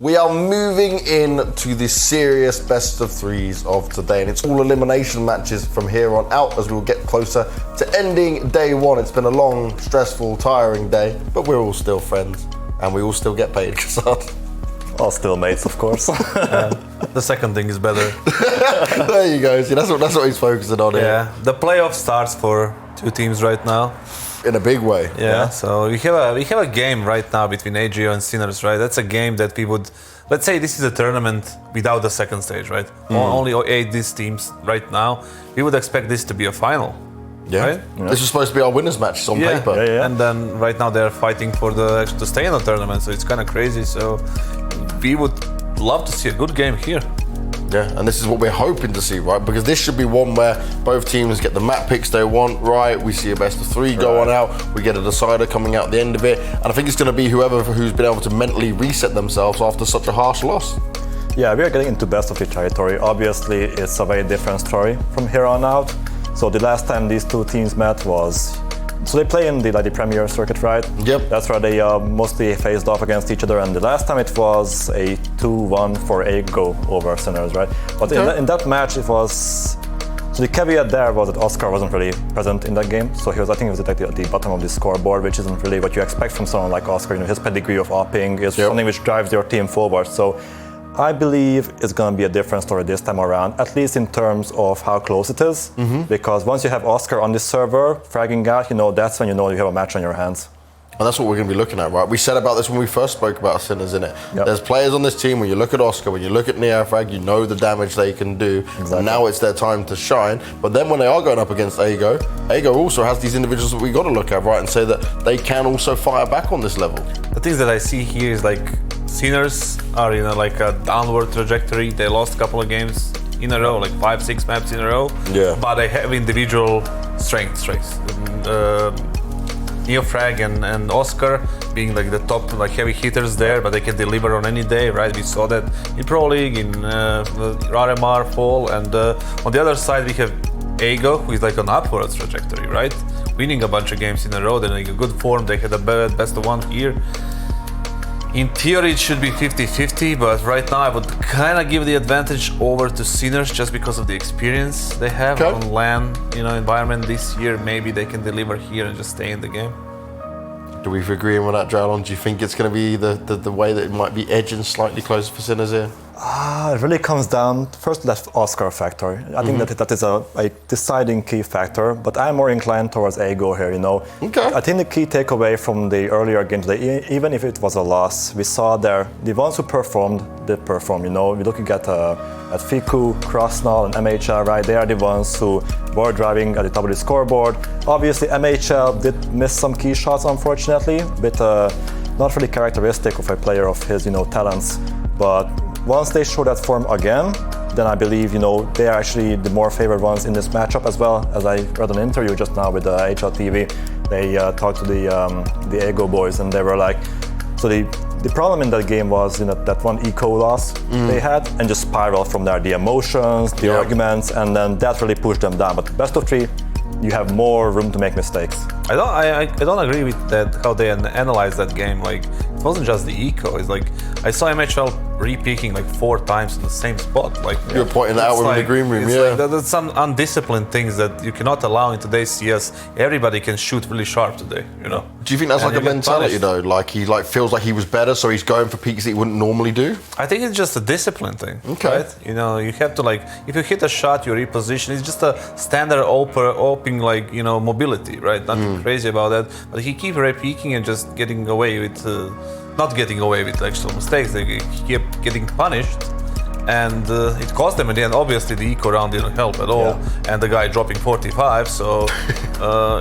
We are moving into the serious best of threes of today, and it's all elimination matches from here on out as we'll get closer to ending day one. It's been a long, stressful, tiring day, but we're all still friends and we all still get paid, Kasad. All still mates, of course. The second thing is better. There you go. See, that's what he's focusing on here. Yeah, the playoff starts for two teams right now. In a big way. Yeah. So we have a game right now between AGO and Sinners, right? That's a game that we would, let's say this is a tournament without the second stage, right? Only 8 these teams right now. We would expect this to be a final. Yeah. Right? Yeah. This was supposed to be our winners' matches on paper. Yeah. And then right now they're fighting for to stay in the tournament, so it's kind of crazy. So we would love to see a good game here. Yeah, and this is what we're hoping to see, right? Because this should be one where both teams get the map picks they want, right? We see a best of 3 go on out. We get a decider coming out at the end of it. And I think it's going to be who's been able to mentally reset themselves after such a harsh loss. Yeah, we are getting into best of 3 territory. Obviously, it's a very different story from here on out. So the last time these two teams met was... So they play in the Premier Circuit, right? Yep. That's where they mostly faced off against each other, and the last time it was a 2-1 for AGO over Sinners, right? But in that match, it was... So the caveat there was that Oscar wasn't really present in that game, so I think he was at the bottom of the scoreboard, which isn't really what you expect from someone like Oscar. You know, his pedigree of opping is something which drives your team forward. So I believe it's going to be a different story this time around, at least in terms of how close it is. Because once you have Oscar on this server, fragging out, that's when you know you have a match on your hands. And that's what we're going to be looking at, right? We said about this when we first spoke about Sinners, innit? Yep. There's players on this team, when you look at Oscar, when you look at Neofrag, you know the damage they can do. Exactly. And now it's their time to shine. But then when they are going up against AGO also has these individuals that we got to look at, right? And say that they can also fire back on this level. The things that I see here is like Sinners are in a downward trajectory. They lost a couple of games in a row, like 5-6 maps in a row. Yeah. But they have individual strengths. Neofrag and Oscar being like the top heavy hitters there, but they can deliver on any day, right? We saw that in Pro League, in RMR Fall, and on the other side we have AGO, who is on upward trajectory, right? Winning a bunch of games in a row. They're in a good form. They had a best of 1 here. In theory, it should be 50-50, but right now I would kind of give the advantage over to Sinners just because of the experience they have on LAN, environment this year. Maybe they can deliver here and just stay in the game. Do we agree with that, Dralon? Do you think it's going to be the way that it might be edging slightly closer for Sinners here? It really comes down first to that Oscar factor. I think that is a deciding key factor, but I'm more inclined towards AGO here, Okay. I think the key takeaway from the earlier games, even if it was a loss, we saw there the ones who performed did perform. We're looking at Fiku, Krasnal, and MHL, right? They are the ones who were driving at the top of the scoreboard. Obviously, MHL did miss some key shots, unfortunately, but not really characteristic of a player of his, talents. But once they show that form again, then I believe, they are actually the more favored ones in this matchup as well. As I read an interview just now with HLTV, they talked to the AGO boys, and they were like, so the problem in that game was that one eco loss they had, and just spiraled from there. The emotions, the arguments, and then that really pushed them down. But best of 3, you have more room to make mistakes. I don't agree with that, how they analyzed that game. It wasn't just the eco. It's I saw MHL re-peaking 4 times in the same spot. You're pointing that out in the green room, That's some undisciplined things that you cannot allow in today's CS. Everybody can shoot really sharp today, Do you think that's a mentality though? He feels like he was better, so he's going for peaks that he wouldn't normally do? I think it's just a discipline thing. Okay. Right? You have to if you hit a shot, you reposition. It's just a standard opening mobility, right? Nothing crazy about that. But he keeps re-peaking and just getting away with not getting away with actual mistakes. They kept getting punished, and it cost them in the end. Obviously, the eco round didn't help at all, and the guy dropping 45. So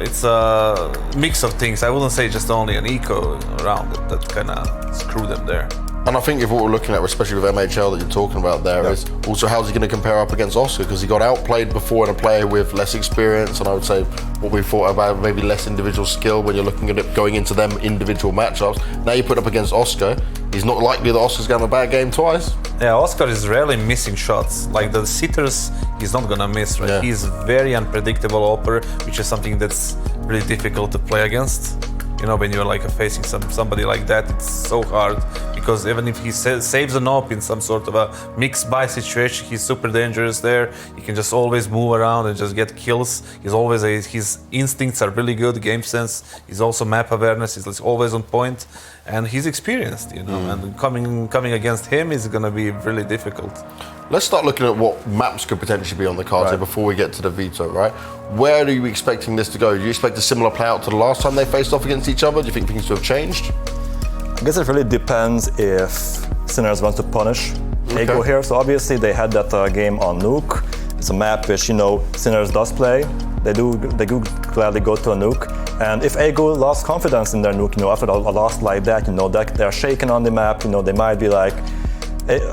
it's a mix of things. I wouldn't say just only an eco round that kind of screwed them there. And I think if what we're looking at, especially with MHL that you're talking about there, is also how's he going to compare up against Oscar, because he got outplayed before in a player with less experience, and I would say what we thought about maybe less individual skill when you're looking at it going into them individual matchups. Now you put up against Oscar, he's not likely that Oscar's going to have a bad game twice. Yeah, Oscar is rarely missing shots. The sitters, he's not gonna miss, right? Yeah. He's very unpredictable operator, which is something that's really difficult to play against. When you're facing somebody like that, it's so hard because even if he saves an op in some sort of a mixed buy situation, he's super dangerous there. He can just always move around and just get kills. His instincts are really good, game sense. He's also map awareness. He's always on point, and he's experienced, you know. And coming against him is going to be really difficult. Let's start looking at what maps could potentially be on the cards here before we get to the veto, right? Where are you expecting this to go? Do you expect a similar play out to the last time they faced off against each other? Do you think things have changed? I guess it really depends if Sinners wants to punish Ego here. So obviously they had that game on Nuke. It's a map which, you know, Sinners does play. They do gladly go to a Nuke. And if Ego lost confidence in their Nuke, you know, after a loss like that, you know, that they're shaken on the map, you know, they might be like,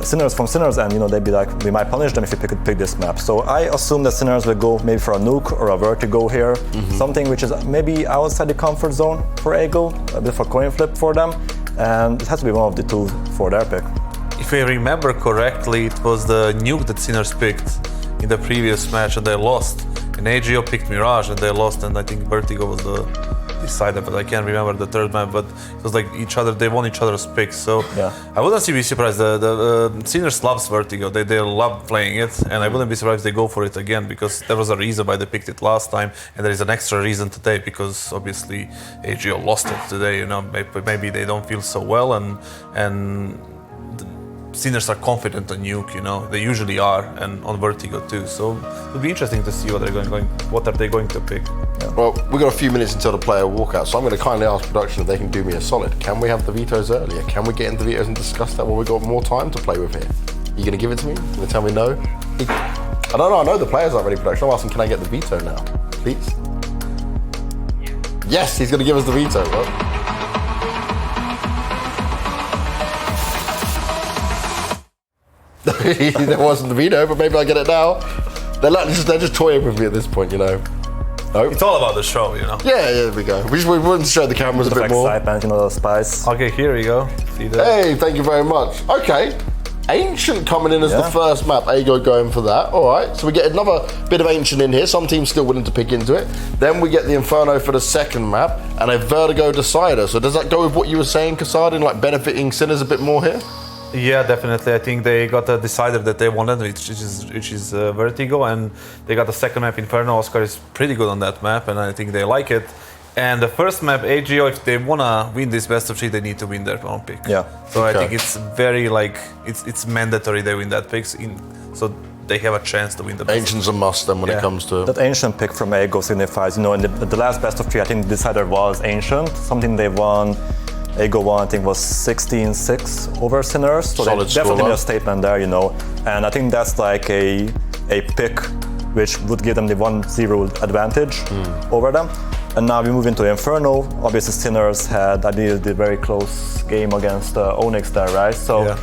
Sinners, and you know, they'd be like, we might punish them if we could pick this map. So I assume that Sinners will go maybe for a Nuke or a Vertigo here, something which is maybe outside the comfort zone for Ego, a bit of a coin flip for them, and it has to be one of the two for their pick. If I remember correctly, it was the Nuke that Sinners picked in the previous match and they lost. And AGO picked Mirage and they lost, and I think Vertigo was the decider, but I can't remember the third map, but it was like they won each other's picks, so I wouldn't be surprised. The Sinners loves Vertigo, they love playing it, and I wouldn't be surprised if they go for it again, because there was a reason why they picked it last time, and there is an extra reason today, because obviously AGO lost it today, you know, maybe they don't feel so well, and Sinners are confident on Nuke, you know, they usually are, and on Vertigo too. So it'll be interesting to see what are they going to pick. Yeah. Well, we've got a few minutes until the player walkout, so I'm going to kindly ask production if they can do me a solid. Can we have the vetoes earlier? Can we get into the vetoes and discuss that while we've got more time to play with here? Are you going to give it to me? You're going to tell me no? I don't know. I know the players aren't ready, production. I'm asking, can I get the veto now, please? Yes, he's going to give us the veto, right? There wasn't the veto, but maybe I get it now. They're just toying with me at this point, you know. Nope. It's all about the show, you know. Yeah, there we go. We wanted to show the cameras a bit more. Excitement, you know, the spice. Okay, here you go. See that? Hey, thank you very much. Okay, Ancient coming in as the first map. Ego going for that. All right, so we get another bit of Ancient in here. Some teams still willing to pick into it. Then we get the Inferno for the second map and a Vertigo Decider. So does that go with what you were saying, Kasadin, like benefiting Sinners a bit more here? Yeah, definitely. I think they got a decider that they wanted, which is Vertigo, and they got the second map, Inferno. Oscar is pretty good on that map, and I think they like it. And the first map, AGO, if they wanna win this best of 3, they need to win their own pick. Yeah. So I think it's very it's mandatory they win that pick, so they have a chance to win the best. Ancient's a must then when it comes to that Ancient pick from Ego signifies, you know, in the last best of 3, I think the decider was Ancient, something they won. Ego won, I think, was 16-6 over Sinners. So solid they definitely score, made a statement there, you know. And I think that's like a pick which would give them the 1-0 advantage over them. And now we move into Inferno. Obviously, Sinners had, I believe, the very close game against Onyx there, right? So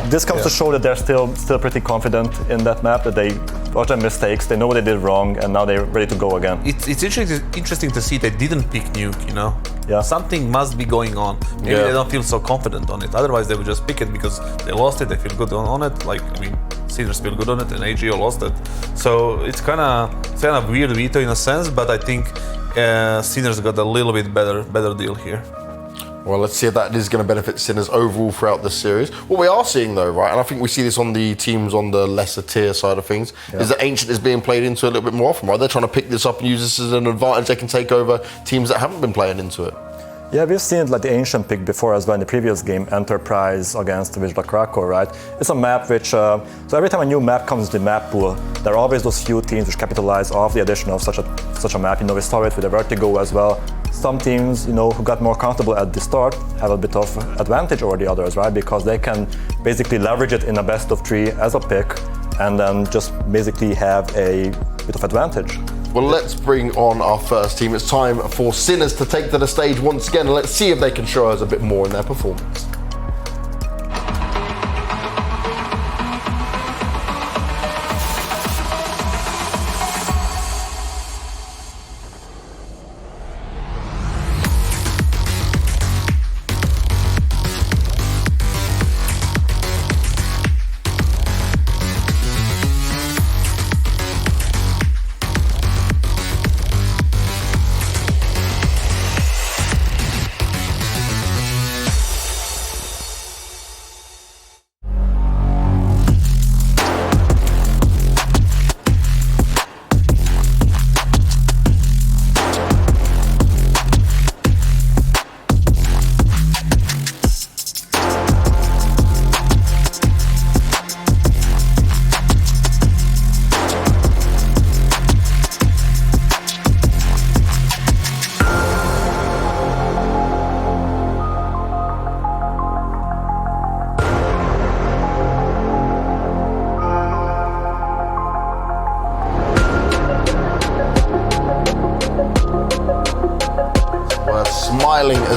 this comes to show that they're still pretty confident in that map, that they got their mistakes, they know what they did wrong, and now they're ready to go again. It's interesting to see they didn't pick Nuke, you know? Yeah. Something must be going on. Maybe they don't feel so confident on it. Otherwise, they would just pick it because they lost it, they feel good on it. Like, I mean, Sinners feel good on it, and AGO lost it. So it's kind of weird veto in a sense, but I think Sinners got a little bit better deal here. Well, let's see if that is going to benefit Sinners overall throughout this series. What we are seeing, though, right, and I think we see this on the teams on the lesser tier side of things, is that Ancient is being played into a little bit more often, right? They're trying to pick this up and use this as an advantage they can take over teams that haven't been playing into it. Yeah, we've seen like the Ancient pick before as well in the previous game, Enterprise against Wisla Krakow, right? It's a map which, so every time a new map comes to the map pool, there are always those few teams which capitalize off the addition of such a map. You know, we saw it with the Vertigo as well. Some teams, you know, who got more comfortable at the start have a bit of advantage over the others, right? Because they can basically leverage it in a best of 3 as a pick and then just basically have a bit of advantage. Well, let's bring on our first team. It's time for Sinners to take to the stage once again, and let's see if they can show us a bit more in their performance.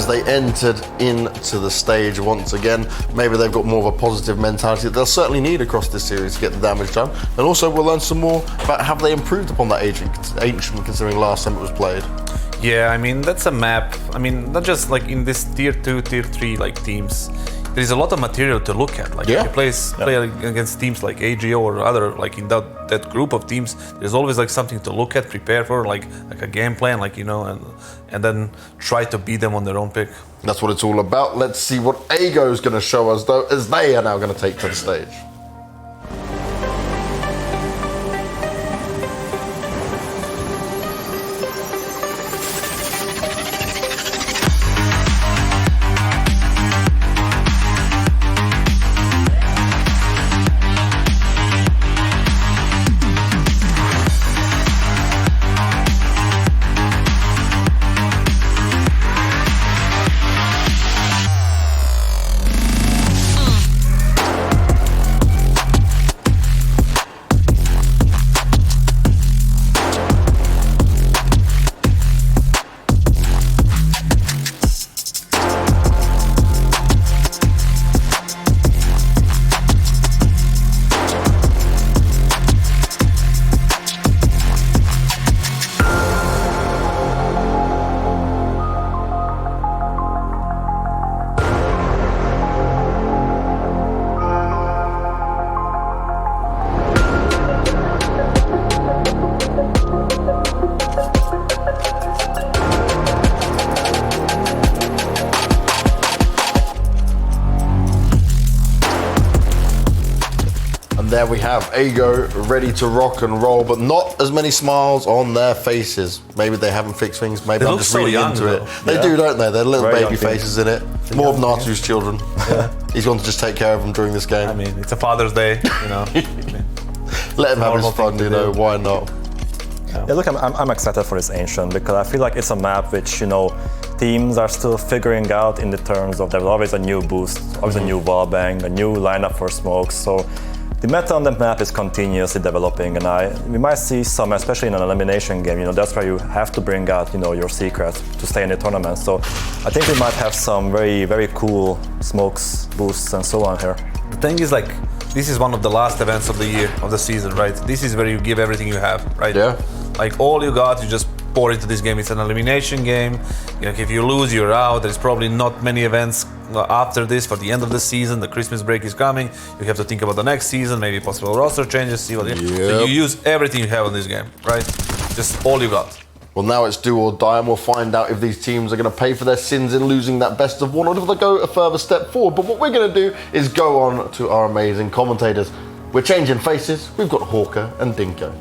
as they entered into the stage once again. Maybe they've got more of a positive mentality that they'll certainly need across this series to get the damage done. And also we'll learn some more about have they improved upon that ancient considering last time it was played. Yeah, I mean, that's a map. I mean, not just like in this tier 2, tier 3 like teams. There's a lot of material to look at. Like if you play against teams like AGO or other, like in that group of teams, there's always like something to look at, prepare for, like a game plan, like, you know, and then try to beat them on their own pick. That's what it's all about. Let's see what AGO is going to show us though, as they are now going to take to the stage. There we have AGO ready to rock and roll, but not as many smiles on their faces. Maybe they haven't fixed things. Maybe I'm just so reading young, into though. it. They do, don't they? They're little Very baby young faces in it. More of Natu's children. He's going to just take care of them during this game. I mean, it's a Father's Day, you know. Let him have his fun, you know. Why not? Yeah, look, I'm excited for this Ancient because I feel like it's a map which, you know, teams are still figuring out in the terms of there's always a new boost, always a new wallbang, a new lineup for smokes. So the meta on the map is continuously developing, and we might see some, especially in an elimination game. You know, that's where you have to bring out, you know, your secrets to stay in the tournament. So I think we might have some very, very cool smokes, boosts, and so on here. The thing is, like, this is one of the last events of the year, of the season, right? This is where you give everything you have, right? Yeah. Like, all you got, you just pour into this game. It's an elimination game. You know, if you lose, you're out. There's probably not many events after this for the end of the season. The Christmas break is coming. You have to think about the next season, maybe possible roster changes, see what So you use everything you have on this game, right? Just all you got. Well, now it's do or die, and we'll find out if these teams are going to pay for their sins in losing that best of one, or if they go a further step forward. But what we're going to do is go on to our amazing commentators. We're changing faces. We've got Hawker and Dinko.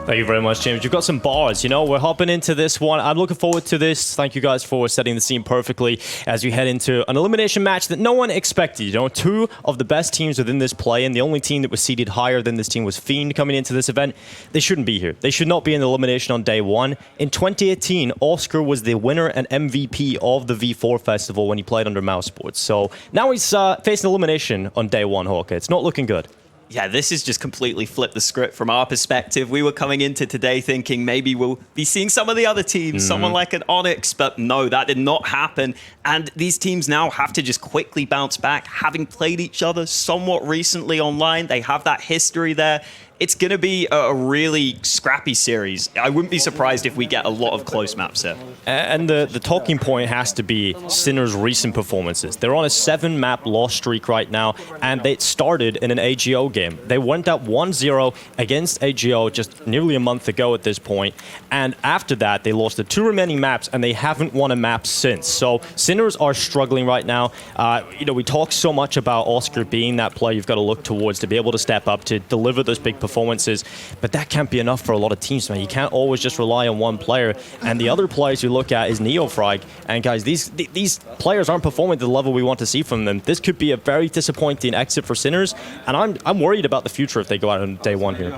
Thank you very much, James. You've got some bars, you know, we're hopping into this one. I'm looking forward to this. Thank you guys for setting the scene perfectly as we head into an elimination match that no one expected. You know, two of the best teams within this play, and the only team that was seeded higher than this team was Fiend coming into this event. They shouldn't be here. They should not be in the elimination on day one. In 2018, Oscar was the winner and MVP of the V4 Festival when he played under Mouse Sports. So now he's facing elimination on day one, Hawker. It's not looking good. Yeah, this has just completely flipped the script from our perspective. We were coming into today thinking maybe we'll be seeing some of the other teams, someone like an Onyx, but no, that did not happen. And these teams now have to just quickly bounce back, having played each other somewhat recently online. They have that history there. It's going to be a really scrappy series. I wouldn't be surprised if we get a lot of close maps here. And the talking point has to be Sinner's recent performances. They're on a 7-map loss streak right now, and they started in an AGO game. They went up 1-0 against AGO just nearly a month ago at this point, and after that, they lost the 2 remaining maps, and they haven't won a map since. So Sinners are struggling right now. You know, we talk so much about Oscar being that player you've got to look towards to be able to step up, to deliver those big performances, but that can't be enough for a lot of teams, man. You can't always just rely on one player, and the other players you look at is Neofrag, and guys, these players aren't performing to the level we want to see from them. This could be a very disappointing exit for Sinners, and I'm worried about the future if they go out on day one here.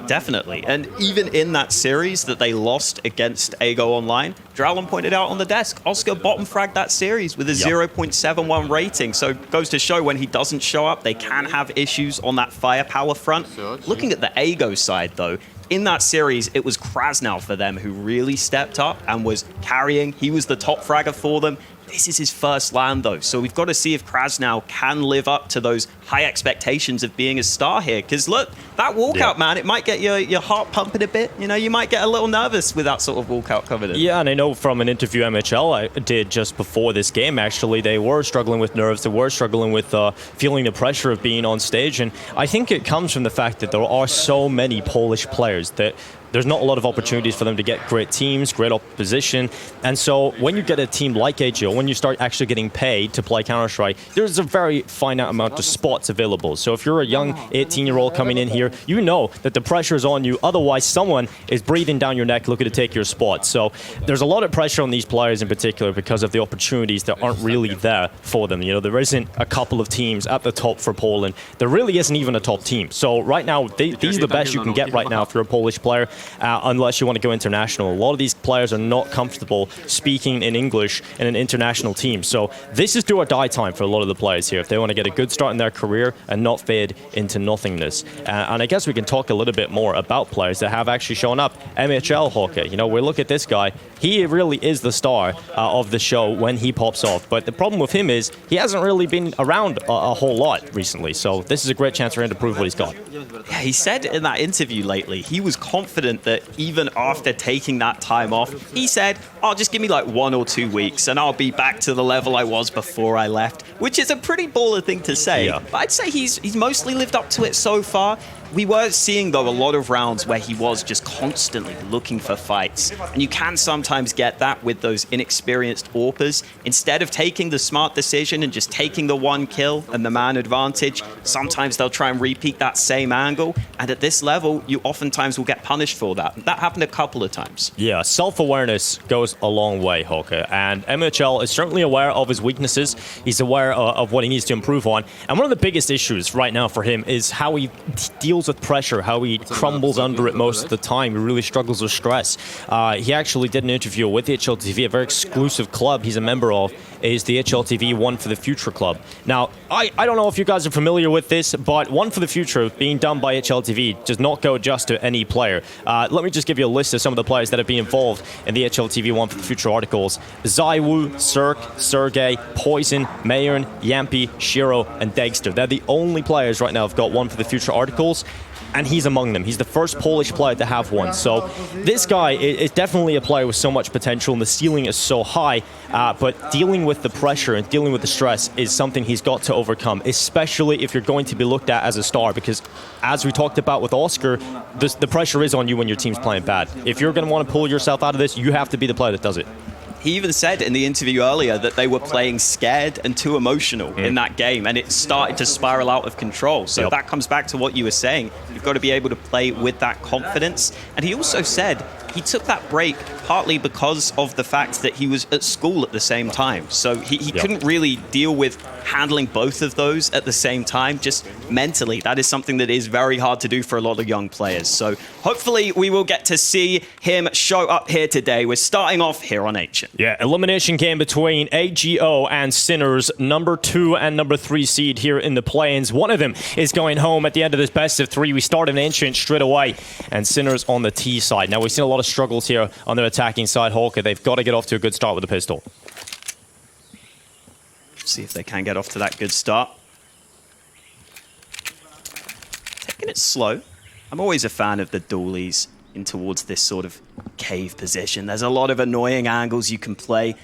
Definitely, and even in that series that they lost against AGO Online, Drowlin pointed out on the desk, Oscar bottom fragged that series with a 0.71 rating, so it goes to show when he doesn't show up, they can have issues on that firepower front. Looking at the AGO side though, in that series, it was Krasnov for them who really stepped up and was carrying. He was the top fragger for them. This is his first LAN though, so we've got to see if Krasnov can live up to those high expectations of being a star here. Because look, that walkout, man, it might get your heart pumping a bit. You know, you might get a little nervous with that sort of walkout coming in. Yeah, and I know from an interview MHL I did just before this game, actually, they were struggling with nerves. They were struggling with feeling the pressure of being on stage. And I think it comes from the fact that there are so many Polish players that there's not a lot of opportunities for them to get great teams, great opposition. And so when you get a team like AGO, when you start actually getting paid to play Counter-Strike, there's a very finite amount of spots available. So if you're a young 18-year-old coming in here, you know that the pressure is on you. Otherwise, someone is breathing down your neck looking to take your spot. So there's a lot of pressure on these players in particular because of the opportunities that aren't really there for them. You know, there isn't a couple of teams at the top for Poland. There really isn't even a top team. So right now, these are the best you can get right now if you're a Polish player. Unless you want to go international. A lot of these players are not comfortable speaking in English in an international team. So this is do or die time for a lot of the players here if they want to get a good start in their career and not fade into nothingness. And I guess we can talk a little bit more about players that have actually shown up. MHL Hockey, you know, we look at this guy. He really is the star of the show when he pops off. But the problem with him is he hasn't really been around a whole lot recently. So this is a great chance for him to prove what he's got. Yeah, he said in that interview lately, he was confident that even after taking that time off, he said, "Oh, just give me like 1 or 2 weeks and I'll be back to the level I was before I left," which is a pretty baller thing to say. Yeah. But I'd say he's mostly lived up to it so far. We were seeing, though, a lot of rounds where he was just constantly looking for fights. And you can sometimes get that with those inexperienced AWPers. Instead of taking the smart decision and just taking the one kill and the man advantage, sometimes they'll try and repeat that same angle. And at this level, you oftentimes will get punished for that. That happened a couple of times. Yeah, self-awareness goes a long way, Hoka. And MHL is certainly aware of his weaknesses. He's aware of what he needs to improve on. And one of the biggest issues right now for him is how he deals with pressure, how he crumbles under it most of the time. He really struggles with stress. He actually did an interview with the HLTV, a very exclusive club he's a member of, is the HLTV One for the Future Club. Now, I don't know if you guys are familiar with this, but One for the Future being done by HLTV does not go just to any player. Let me just give you a list of some of the players that have been involved in the HLTV One for the Future articles. Zaiwu, Cirque, Sergey, Poison, Mayern, Yampi, Shiro, and Degster. They're the only players right now who've got One for the Future articles, and he's among them. He's the first Polish player to have one. So this guy is definitely a player with so much potential, and the ceiling is so high, but dealing with the pressure and dealing with the stress is something he's got to overcome, especially if you're going to be looked at as a star, because as we talked about with Oscar, the pressure is on you when your team's playing bad. If you're going to want to pull yourself out of this, you have to be the player that does it. He even said in the interview earlier that they were playing scared and too emotional in that game, and it started to spiral out of control. So that comes back to what you were saying. You've got to be able to play with that confidence. And he also said he took that break partly because of the fact that he was at school at the same time. So he couldn't really deal with handling both of those at the same time, just mentally. That is something that is very hard to do for a lot of young players. So hopefully we will get to see him show up here today. We're starting off here on Ancient. Yeah, elimination game between AGO and Sinners, number 2 and number 3 seed here in the play-ins. One of them is going home at the end of this best of 3. We start in Ancient straight away, and Sinners on the T side. Now, we've seen a lot of struggles here on their attacking side. Hawker, they've got to get off to a good start with the pistol. See if they can get off to that good start. Taking it slow. I'm always a fan of the dualies in towards this sort of cave position. There's a lot of annoying angles you can play.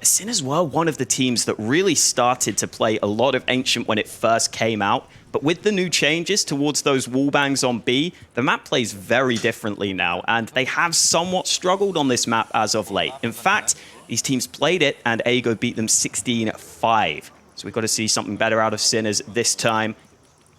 Sinners were one of the teams that really started to play a lot of Ancient when it first came out. But with the new changes towards those wallbangs on B, the map plays very differently now, and they have somewhat struggled on this map as of late. In fact, these teams played it, and AGO beat them 16-5. So we've got to see something better out of Sinners this time.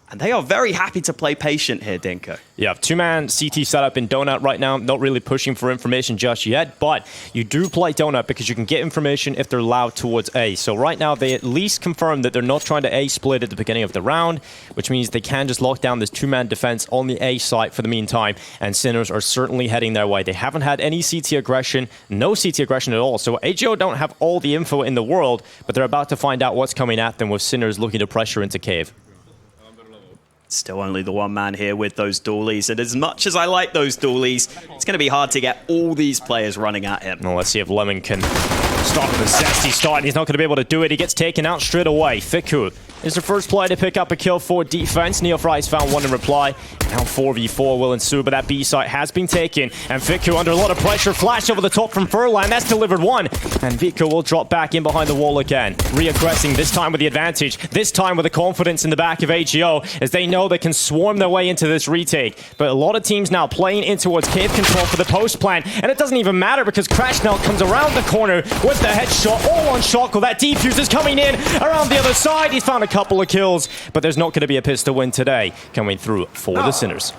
And they are very happy to play patient here, Dinko. Yeah, 2-man CT setup in Donut right now. Not really pushing for information just yet, but you do play Donut because you can get information if they're loud towards A. So right now, they at least confirm that they're not trying to A split at the beginning of the round, which means they can just lock down this 2-man defense on the A site for the meantime, and Sinners are certainly heading their way. They haven't had any CT aggression, no CT aggression at all, so AGO don't have all the info in the world, but they're about to find out what's coming at them with Sinners looking to pressure into Cave. Still only the one man here with those dualies, and as much as I like those dualies, it's going to be hard to get all these players running at him. Well, let's see if Lemon can start with a zesty start, and he's not going to be able to do it. He gets taken out straight away. Fiku is the first player to pick up a kill for defense. Neofry's found one in reply. Now 4v4 will ensue, but that B site has been taken, and Fiku under a lot of pressure. Flash over the top from Furlan. That's delivered one, and Vico will drop back in behind the wall again. Reaggressing, this time with the advantage, this time with the confidence in the back of AGO, as they know they can swarm their way into this retake. But a lot of teams now playing in towards cave control for the post plant, and it doesn't even matter because Crash now comes around the corner with the headshot, all on Shockle. That defuse is coming in around the other side. He's found a couple of kills, but there's not going to be a pistol win today coming through for the Sinners.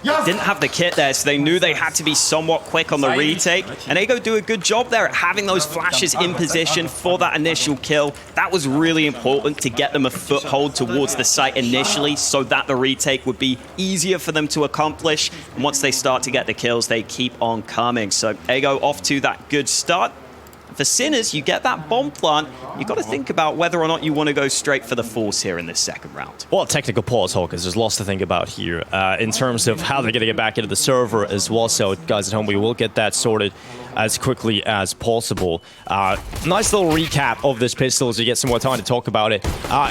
Didn't have the kit there, so they knew they had to be somewhat quick on the retake. And Ego do a good job there at having those flashes in position for that initial kill. That was really important to get them a foothold towards the site initially so that the retake would be easier for them to accomplish. And once they start to get the kills, they keep on coming. So Ego off to that good start. For Sinners, you get that bomb plant, you've got to think about whether or not you want to go straight for the Force here in this second round. Well, technical pause, Hawkins. There's lots to think about here in terms of how they're going to get back into the server as well. So, guys at home, we will get that sorted as quickly as possible. Nice little recap of this pistol as we get some more time to talk about it.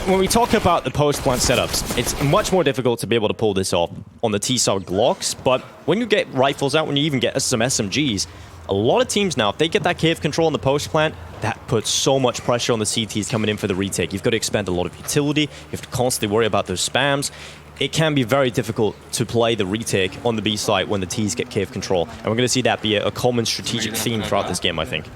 When we talk about the post-plant setups, it's much more difficult to be able to pull this off on the T-Star Glocks, but when you get rifles out, when you even get some SMGs, a lot of teams now, if they get that cave control on the post plant, that puts so much pressure on the CTs coming in for the retake. You've got to expend a lot of utility. You have to constantly worry about those spams. It can be very difficult to play the retake on the B site when the Ts get cave control. And we're going to see that be a common strategic theme throughout this game, I think.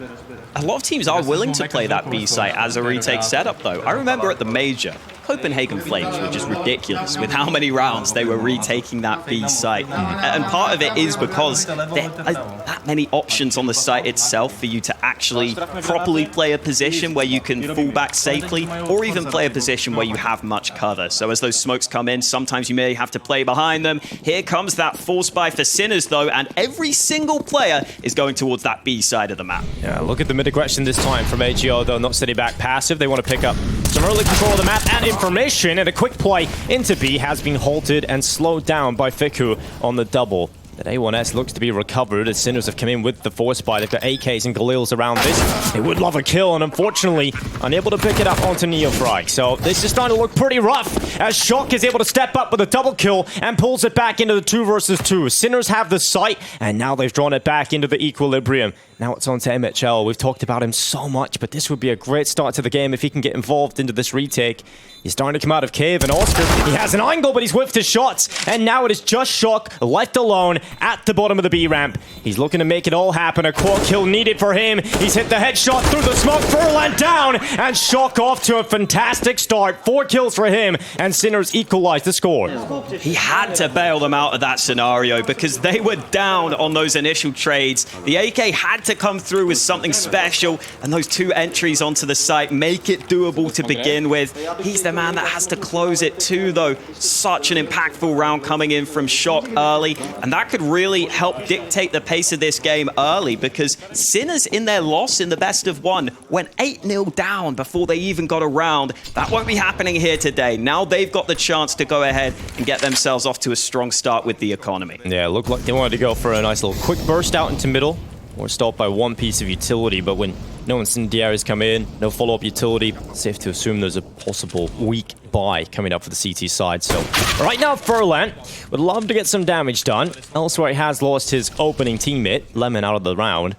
A lot of teams are willing to play that B site as a retake setup, though. I remember at the Major, Copenhagen Flames were just ridiculous with how many rounds they were retaking that B site. And part of it is because there are that many options on the site itself for you to actually properly play a position where you can fall back safely, or even play a position where you have much cover. So as those smokes come in, sometimes you may have to play behind them. Here comes that force buy for Sinners, though, and every single player is going towards that B side of the map. Yeah, look at the mid-aggression this time from AGO, though, not sitting back passive. They want to pick up some early control of the map and information, and a quick play into B has been halted and slowed down by Fiku on the double. That A1S looks to be recovered as Sinners have come in with the force buy. They've got AKs and Galils around this. They would love a kill, and unfortunately, unable to pick it up onto Neofry. So this is starting to look pretty rough as Shock is able to step up with a double kill and pulls it back into the 2 versus 2. Sinners have the site, and now they've drawn it back into the equilibrium. Now it's on to MHL. We've talked about him so much, but this would be a great start to the game if he can get involved into this retake. He's starting to come out of cave, and Oscar, he has an angle, but he's whiffed his shots. And now it is just Shock left alone at the bottom of the B ramp. He's looking to make it all happen. A quad kill needed for him. He's hit the headshot through the smoke. Furlan down, and Shock off to a fantastic start. 4 kills for him, and Sinners equalize the score. He had to bail them out of that scenario because they were down on those initial trades. The AK had to come through with something special, and those 2 entries onto the site make it doable to begin with. He's the man that has to close it too, though. Such an impactful round coming in from Shock early, and that could really help dictate the pace of this game early because Sinners in their loss in the best of 1 went 8-0 down before they even got a round. That won't be happening here today. Now they've got the chance to go ahead and get themselves off to a strong start with the economy. Yeah, looked like they wanted to go for a nice little quick burst out into middle. Or stopped by 1 piece of utility, but when no incendiaries come in, no follow-up utility, safe to assume there's a possible weak buy coming up for the CT side. So right now, Furlan would love to get some damage done. Elsewhere, he has lost his opening teammate, Lemon, out of the round.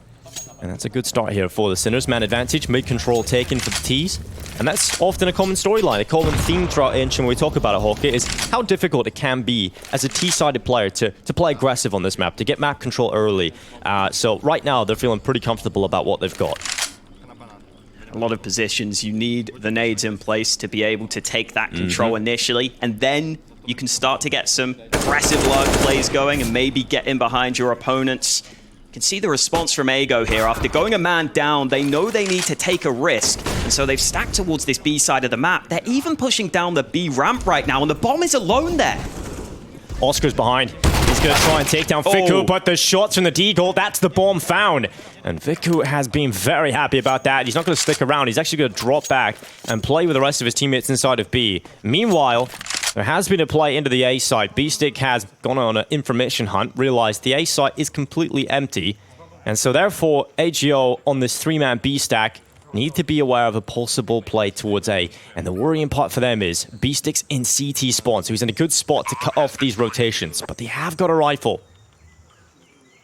And that's a good start here for the Sinners. Man advantage, mid-control taken for the Ts. And that's often a common storyline, a common theme throughout Inch, and when we talk about it, Hawker, is how difficult it can be as a T-sided player to play aggressive on this map, to get map control early. So right now, they're feeling pretty comfortable about what they've got. A lot of positions, you need the nades in place to be able to take that control initially, and then you can start to get some aggressive lurk plays going and maybe get in behind your opponents. You can see the response from Ago here. After going a man down, they know they need to take a risk, and so they've stacked towards this B side of the map. They're even pushing down the B ramp right now, and the bomb is alone there. Oscar's behind. He's going to try and take down Fiku, but the shots from the Deagle, that's the bomb found. And Fiku has been very happy about that. He's not going to stick around. He's actually going to drop back and play with the rest of his teammates inside of B. Meanwhile, There has been a play into the A site. B-Stick has gone on an information hunt, realized the A site is completely empty. And so therefore, AGO on this 3-man B stack need to be aware of a possible play towards A. And the worrying part for them is B-Stick's in CT spawn, so he's in a good spot to cut off these rotations. But they have got a rifle.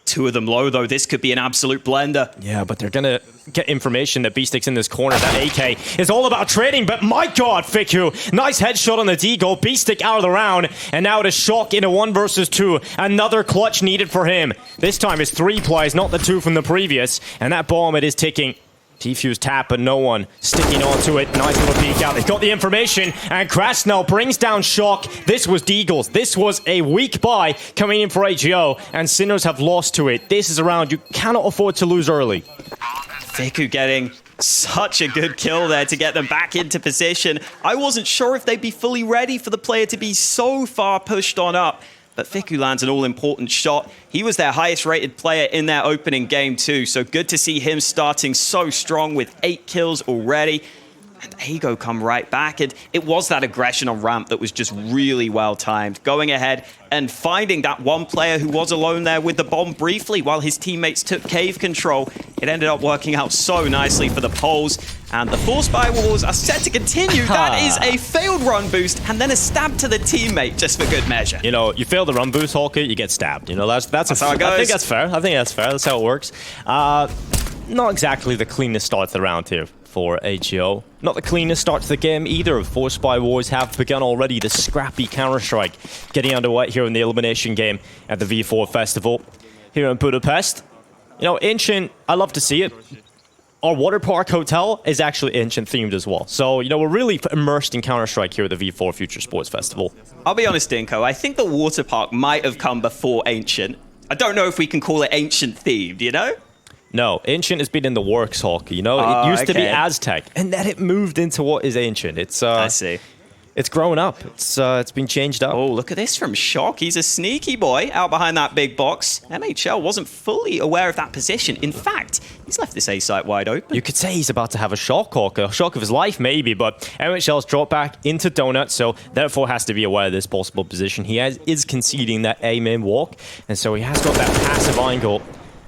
2 of them low, though. This could be an absolute blender. Yeah, but they're going to get information that B-Stick's in this corner. That AK is all about trading, but my god, Fiku. Nice headshot on the Deagle. B-Stick out of the round, and now it is Shock in a 1 versus 2. Another clutch needed for him. This time it's 3 plays, not the 2 from the previous. And that bomb, it is ticking. T-Fuse tap, but no one sticking onto it. Nice little peek out. They've got the information, and Krasnell brings down Shock. This was Deagles. This was a weak buy coming in for AGO, and Sinners have lost to it. This is a round you cannot afford to lose early. Fiku getting such a good kill there to get them back into position. I wasn't sure if they'd be fully ready for the player to be so far pushed on up. But Fiku lands an all-important shot. He was their highest-rated player in their opening game too, so good to see him starting so strong with 8 kills already. And Ego come right back, and it was that aggression on ramp that was just really well timed. Going ahead and finding that one player who was alone there with the bomb briefly while his teammates took cave control. It ended up working out so nicely for the Poles, and the Force Buy Wars are set to continue. That is a failed run boost and then a stab to the teammate just for good measure. You know, you fail the run boost, Hawker, you get stabbed. You know, that's how it goes. I think that's fair. That's how it works. Not exactly the cleanest start to the round here for AGO. Not the cleanest start to the game either. Force Buy Wars have begun already. The scrappy Counter-Strike getting underway here in the elimination game at the V4 Festival here in Budapest. You know, Ancient, I love to see it. Our water park hotel is actually Ancient themed as well. So, you know, we're really immersed in Counter-Strike here at the V4 Future Sports Festival. I'll be honest, Dinko, I think the water park might have come before Ancient. I don't know if we can call it Ancient themed, you know? No, Ancient has been in the works, Hawk. You know, it used to be Aztec, and then it moved into what is Ancient. I see. It's grown up. It's been changed up. Oh, look at this from Shock. He's a sneaky boy out behind that big box. MHL wasn't fully aware of that position. In fact, he's left this A site wide open. You could say he's about to have a shock, Hawk. A shock of his life, maybe, but MHL's dropped back into Donut, so therefore has to be aware of this possible position. He is conceding that A main walk, and so he has got that passive angle.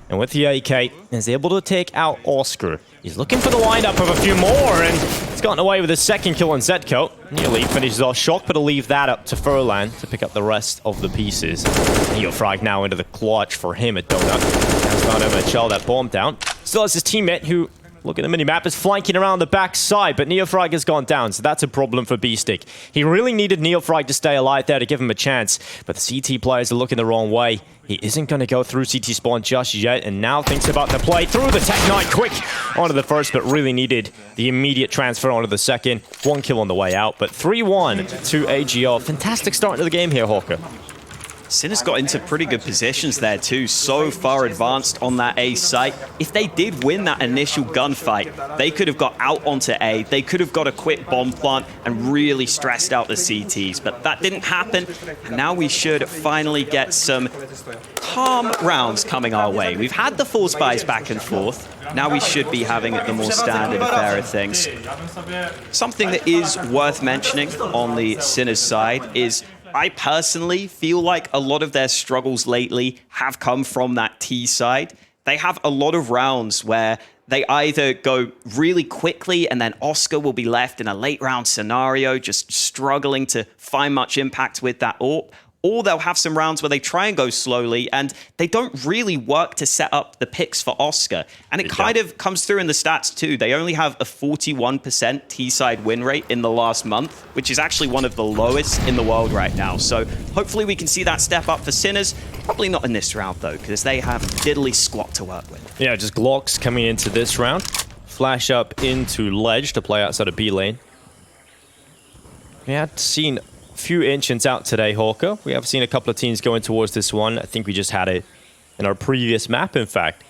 And with the AK, he's able to take out Oscar. He's looking for the lineup of a few more, and he's gotten away with his second kill on Zetko. Nearly finishes off Shock, but he'll leave that up to Furlan to pick up the rest of the pieces. Neofrag now into the clutch for him at Donut. Has found MHL that bomb down. Still has his teammate who, look at the minimap, is flanking around the back side, but Neofrag has gone down, so that's a problem for B-Stick. He really needed Neofrag to stay alive there to give him a chance, but the CT players are looking the wrong way. He isn't going to go through CT spawn just yet, and now thinks about the play through the Tech 9 quick onto the first, but really needed the immediate transfer onto the second. 1 kill on the way out, but 3-1 to AGO. Fantastic start to the game here, Hawker. Sinners got into pretty good positions there too, so far advanced on that A site. If they did win that initial gunfight, they could have got out onto A, they could have got a quick bomb plant and really stressed out the CTs, but that didn't happen, and now we should finally get some calm rounds coming our way. We've had the Force Buys back and forth, now we should be having the more standard affair of things. Something that is worth mentioning on the Sinners side is I personally feel like a lot of their struggles lately have come from that T side. They have a lot of rounds where they either go really quickly and then Oscar will be left in a late round scenario, just struggling to find much impact with that AWP, or they'll have some rounds where they try and go slowly and they don't really work to set up the picks for Oscar. And it kind of comes through in the stats too. They only have a 41% T-side win rate in the last month, which is actually one of the lowest in the world right now. So hopefully we can see that step up for Sinners. Probably not in this round though, because they have diddly squat to work with. Yeah, just Glocks coming into this round. Flash up into Ledge to play outside of B lane. We had seen few Ancients out today, Hawker. We have seen a couple of teams going towards this one. I think we just had it in our previous map, in fact.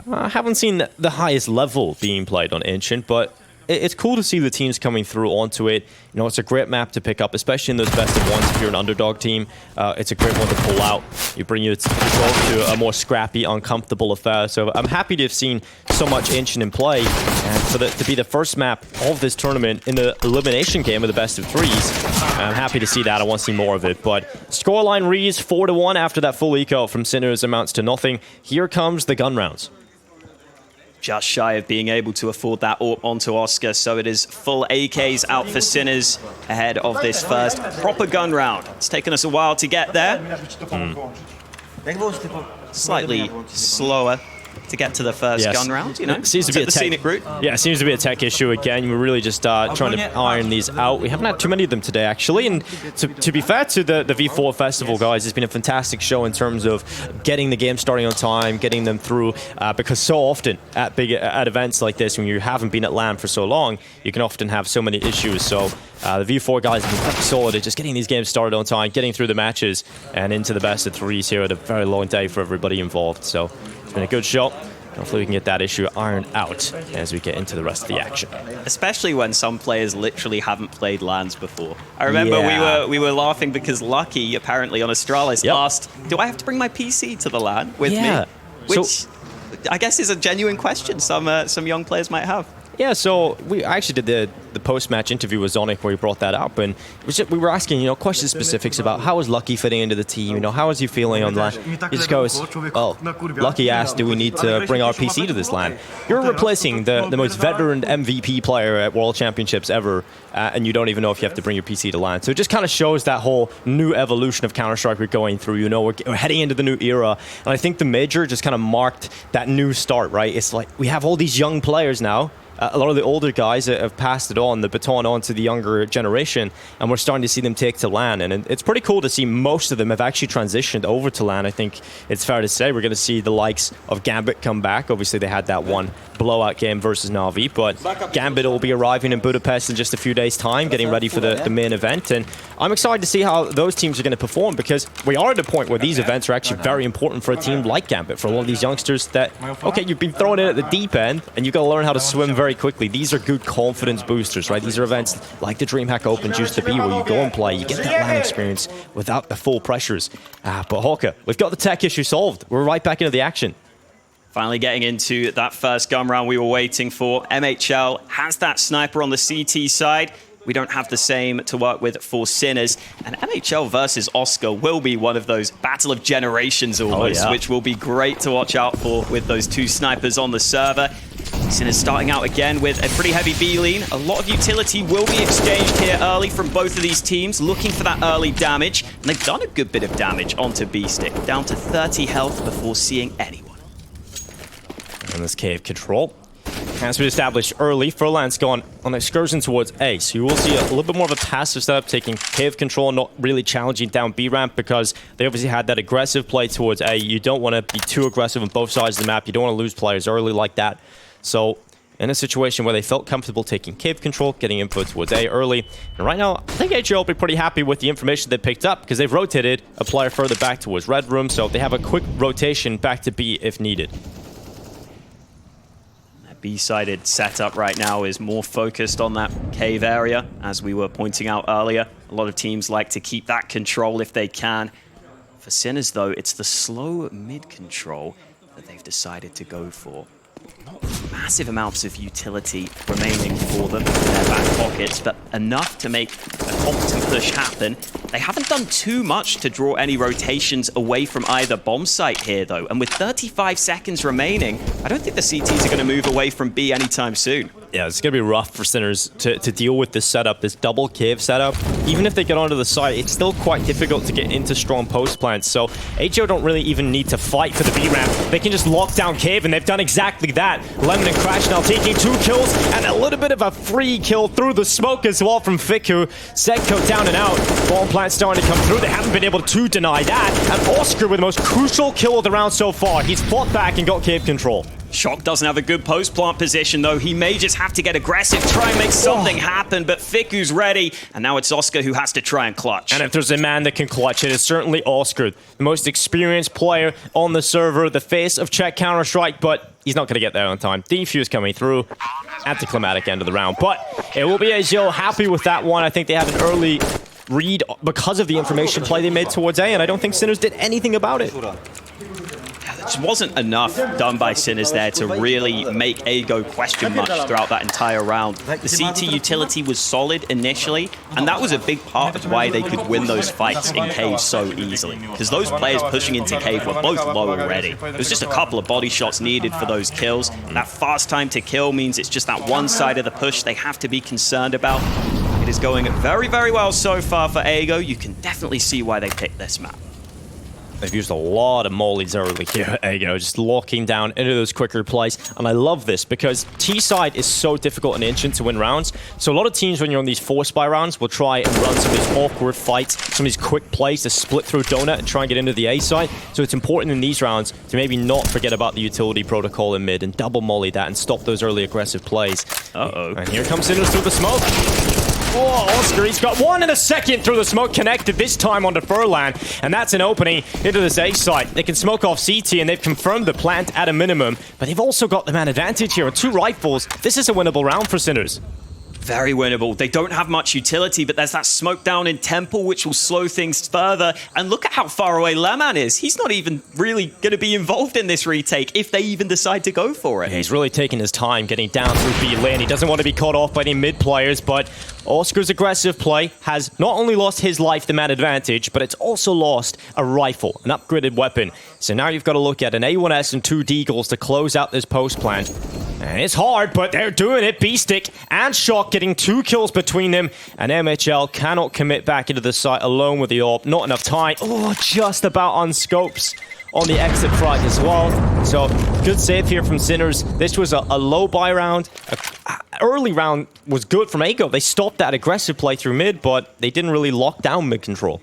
I haven't seen the highest level being played on Ancient, but it's cool to see the teams coming through onto it. You know, it's a great map to pick up, especially in those best of ones if you're an underdog team. It's a great one to pull out. You bring yourself to a more scrappy, uncomfortable affair. So I'm happy to have seen so much Ancient in play. And for to be the first map of this tournament in the elimination game of the best of threes. I'm happy to see that. I want to see more of it. But scoreline reads 4-1 after that full eco from Sinners amounts to nothing. Here comes the gun rounds. Just shy of being able to afford that AWP onto Oscar, so it is full AKs out for Sinners ahead of this first proper gun round. It's taken us a while to get there. Slightly slower to get to the first gun round, you know? It seems to be a scenic route. Yeah, it seems to be a tech issue again. We're really just trying to iron these out. We haven't had too many of them today, actually. And to be fair to the V4 Festival guys, it's been a fantastic show in terms of getting the game starting on time, getting them through. Because so often at events like this, when you haven't been at LAN for so long, you can often have so many issues. So the V4 guys have been pretty solid at just getting these games started on time, getting through the matches, and into the best of threes here at a very long day for everybody involved. So it's been a good shot. Hopefully we can get that issue ironed out as we get into the rest of the action. Especially when some players literally haven't played LANs before. I remember we were laughing because Lucky, apparently on Astralis, asked, do I have to bring my PC to the LAN with me? Which I guess is a genuine question some young players might have. Yeah, so I actually did the post-match interview with Zonic where he brought that up, and we were asking, you know, question specifics about how is Lucky fitting into the team, you know, how is he feeling on LAN? He just goes, well, Lucky asked, do we need to bring our PC to this LAN? You're replacing the most veteran MVP player at World Championships ever, and you don't even know if you have to bring your PC to LAN. So it just kind of shows that whole new evolution of Counter-Strike we're going through, you know, we're heading into the new era, and I think the Major just kind of marked that new start, right? It's like we have all these young players now. A lot of the older guys have passed it on, the baton on to the younger generation, and we're starting to see them take to LAN. And it's pretty cool to see most of them have actually transitioned over to LAN. I think it's fair to say we're going to see the likes of Gambit come back. Obviously, they had that one blowout game versus Na'Vi, but Gambit will be arriving in Budapest in just a few days' time, getting ready for the main event. And I'm excited to see how those teams are going to perform, because we are at a point where these events are actually very important for a team like Gambit, for a lot of these youngsters that, okay, you've been thrown in at the deep end, and you've got to learn how to swim very quickly. These are good confidence boosters, right? These are events like the DreamHack Opens used to be, where you go and play, you get that LAN experience without the full pressures. But Hawker, we've got the tech issue solved. We're right back into the action. Finally getting into that first gun round we were waiting for. MHL has that sniper on the CT side. We don't have the same to work with for Sinners. And MHL versus Oscar will be one of those battle of generations almost, which will be great to watch out for with those two snipers on the server. Sinners starting out again with a pretty heavy B lean. A lot of utility will be exchanged here early from both of these teams, looking for that early damage. And they've done a good bit of damage onto B-Stick, down to 30 health before seeing anyone. And this cave control has been established early. Furlan's gone on an excursion towards A, so you will see a little bit more of a passive setup, taking cave control, not really challenging down B ramp, because they obviously had that aggressive play towards A. You don't want to be too aggressive on both sides of the map. You don't want to lose players early like that. So in a situation where they felt comfortable taking cave control, getting input towards A early, and right now I think HL will be pretty happy with the information they picked up, because they've rotated a player further back towards Red Room, so they have a quick rotation back to B if needed. B-sided setup right now is more focused on that cave area, as we were pointing out earlier. A lot of teams like to keep that control if they can. For Sinners, though, it's the slow mid control that they've decided to go for. Not massive amounts of utility remaining for them in their back pockets, but enough to make a competent push happen. They haven't done too much to draw any rotations away from either bomb site here, though. And with 35 seconds remaining, I don't think the CTs are going to move away from B anytime soon. Yeah, it's going to be rough for Sinners to deal with this setup, this double cave setup. Even if they get onto the site, it's still quite difficult to get into strong post plants. So HO don't really even need to fight for the B ramp. They can just lock down cave, and they've done exactly that. Lemon and Crash now taking 2 kills, and a little bit of a free kill through the smoke as well from Fiku. Zedko down and out. Bomb plant starting to come through. They haven't been able to deny that. And Oscar with the most crucial kill of the round so far. He's fought back and got cave control. Shock doesn't have a good post-plant position, though. He may just have to get aggressive, try and make something happen, but Fiku's ready, and now it's Oscar who has to try and clutch. And if there's a man that can clutch, it is certainly Oscar, the most experienced player on the server, the face of Czech Counter-Strike, but he's not going to get there on time. Defuse coming through. Anticlimactic end of the round, but it will be AGO happy with that one. I think they have an early read because of the information play they made towards A, and I don't think Sinners did anything about it. Just wasn't enough done by Sinners there to really make Ago question much throughout that entire round. The CT utility was solid initially, and that was a big part of why they could win those fights in Cave so easily. Because those players pushing into Cave were both low already. It was just a couple of body shots needed for those kills. That fast time to kill means it's just that one side of the push they have to be concerned about. It is going very, very well so far for Ago. You can definitely see why they picked this map. They've used a lot of mollies early here, just locking down into those quicker plays. And I love this because T-side is so difficult and ancient to win rounds. So a lot of teams, when you're on these force buy rounds, will try and run some of these awkward fights, some of these quick plays to split through Donut and try and get into the A side. So it's important in these rounds to maybe not forget about the utility protocol in mid and double molly that and stop those early aggressive plays. And here comes Sinners through the smoke. Oh, Oscar, he's got 1 second through the smoke, connected this time onto Furlan, and that's an opening into this A site. They can smoke off CT, and they've confirmed the plant at a minimum, but they've also got the man advantage here with 2 rifles. This is a winnable round for Sinners. Very winnable. They don't have much utility, but there's that smoke down in Temple, which will slow things further. And look at how far away Leman is. He's not even really going to be involved in this retake if they even decide to go for it. Yeah, he's really taking his time getting down through B lane. He doesn't want to be caught off by any mid players, but Oscar's aggressive play has not only lost his life, the man advantage, but it's also lost a rifle, an upgraded weapon. So now you've got to look at an A1S and 2 Deagles to close out this post plant. And it's hard, but they're doing it. B-Stick and Shock getting 2 kills between them. And MHL cannot commit back into the site alone with the AWP. Not enough time. Oh, just about on scopes on the exit front as well. So, good save here from Sinners. This was a low buy round. Early round was good from Ago. They stopped that aggressive play through mid, but they didn't really lock down mid control.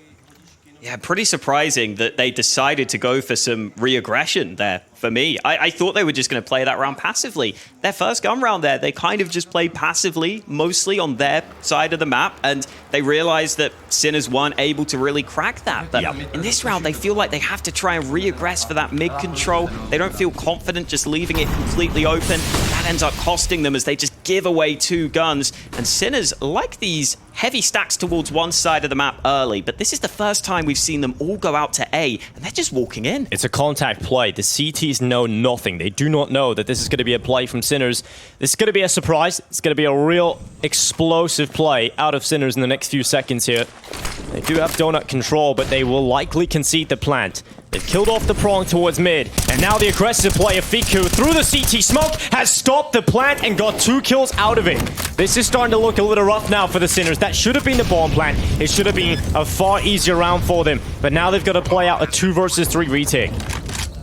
Yeah, pretty surprising that they decided to go for some re-aggression there for me. I thought they were just going to play that round passively. Their first gun round there, they kind of just played passively, mostly on their side of the map, and they realized that Sinners weren't able to really crack that. But in this round, they feel like they have to try and re-aggress for that mid control. They don't feel confident just leaving it completely open. That ends up costing them as they just give away 2 guns. And Sinners like these heavy stacks towards one side of the map early, but this is the first time we've seen them all go out to A, and they're just walking in. It's a contact play. The CTs know nothing. They do not know that this is going to be a play from Sinners. This is going to be a surprise. It's going to be a real explosive play out of Sinners in the next few seconds here. They do have donut control, but they will likely concede the plant. They've killed off the prong towards mid, and now the aggressive play of Fiku through the CT smoke has stopped the plant and got 2 kills out of it. This is starting to look a little rough now for the Sinners. That should have been the bomb plant. It should have been a far easier round for them, but now they've got to play out a 2 versus 3 retake.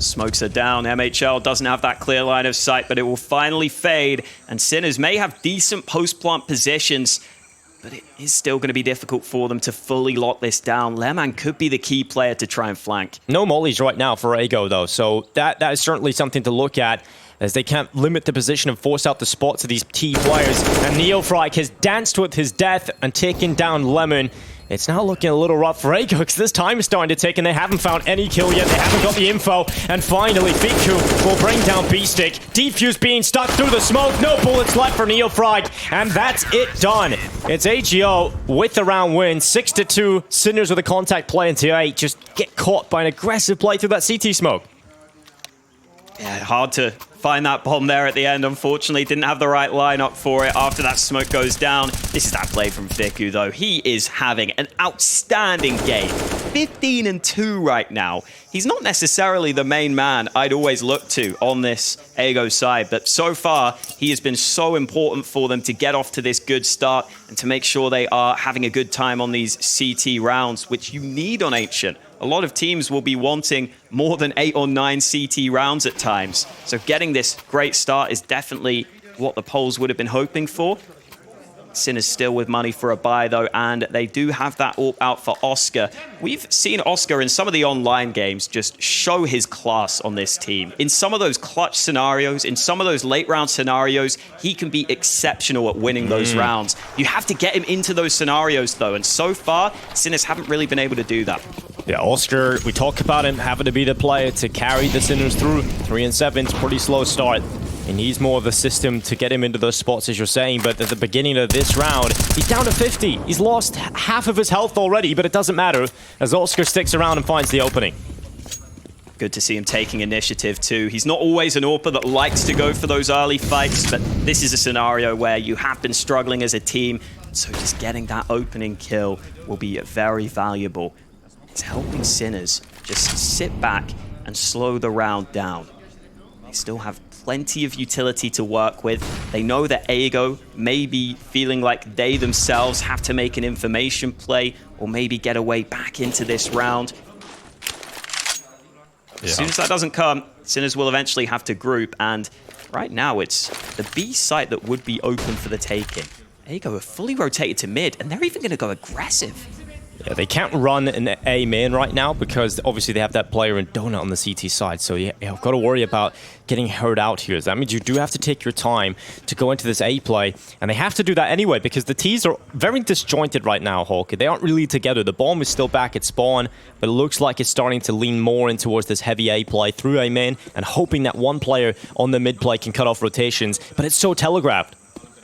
Smokes are down. MHL doesn't have that clear line of sight, but it will finally fade, and Sinners may have decent post-plant positions, but it is still going to be difficult for them to fully lock this down. Leman could be the key player to try and flank. No mollies right now for Ago, though, so that is certainly something to look at, as they can't limit the position and force out the spots of these T players. And Neofrag has danced with his death and taken down Lemon. It's now looking a little rough for Ago because this time is starting to tick and they haven't found any kill yet. They haven't got the info. And finally, Fiku will bring down B-Stick. Defuse being stuck through the smoke. No bullets left for Neofrag. And that's it done. It's AGO with the round win. 6-2. Sinners with a contact play into 8. Just get caught by an aggressive play through that CT smoke. Yeah, hard to find that bomb there at the end, unfortunately. Didn't have the right lineup for it after that smoke goes down. This is that play from Fiku, though. He is having an outstanding game. 15-2 right now. He's not necessarily the main man I'd always look to on this Ago side, but so far, he has been so important for them to get off to this good start and to make sure they are having a good time on these CT rounds, which you need on Ancient. A lot of teams will be wanting more than 8 or 9 CT rounds at times. So getting this great start is definitely what the polls would have been hoping for. Sinners still with money for a buy, though, and they do have that AWP out for Oscar. We've seen Oscar in some of the online games just show his class on this team. In some of those clutch scenarios, in some of those late round scenarios, he can be exceptional at winning those rounds. You have to get him into those scenarios, though, and so far, Sinners haven't really been able to do that. Yeah, Oscar, we talk about him having to be the player to carry the Sinners through. 3-7, it's a pretty slow start. He needs more of a system to get him into those spots, as you're saying, but at the beginning of this round, he's down to 50. He's lost half of his health already, but it doesn't matter, as Oscar sticks around and finds the opening. Good to see him taking initiative too. He's not always an AWPer that likes to go for those early fights, but this is a scenario where you have been struggling as a team, so just getting that opening kill will be very valuable. It's helping Sinners just sit back and slow the round down. They still have plenty of utility to work with. They know that Aego may be feeling like they themselves have to make an information play or maybe get a way back into this round. As soon as that doesn't come, Sinners will eventually have to group, and right now it's the B site that would be open for the taking. Aego are fully rotated to mid, and they're even going to go aggressive. Yeah, they can't run an A main right now because obviously they have that player in Donut on the CT side. So you've got to worry about getting hurt out here. So that means you do have to take your time to go into this A play. And they have to do that anyway because the Ts are very disjointed right now, Hulk. They aren't really together. The bomb is still back at spawn, but it looks like it's starting to lean more in towards this heavy A play through A main and hoping that one player on the mid play can cut off rotations. But it's so telegraphed.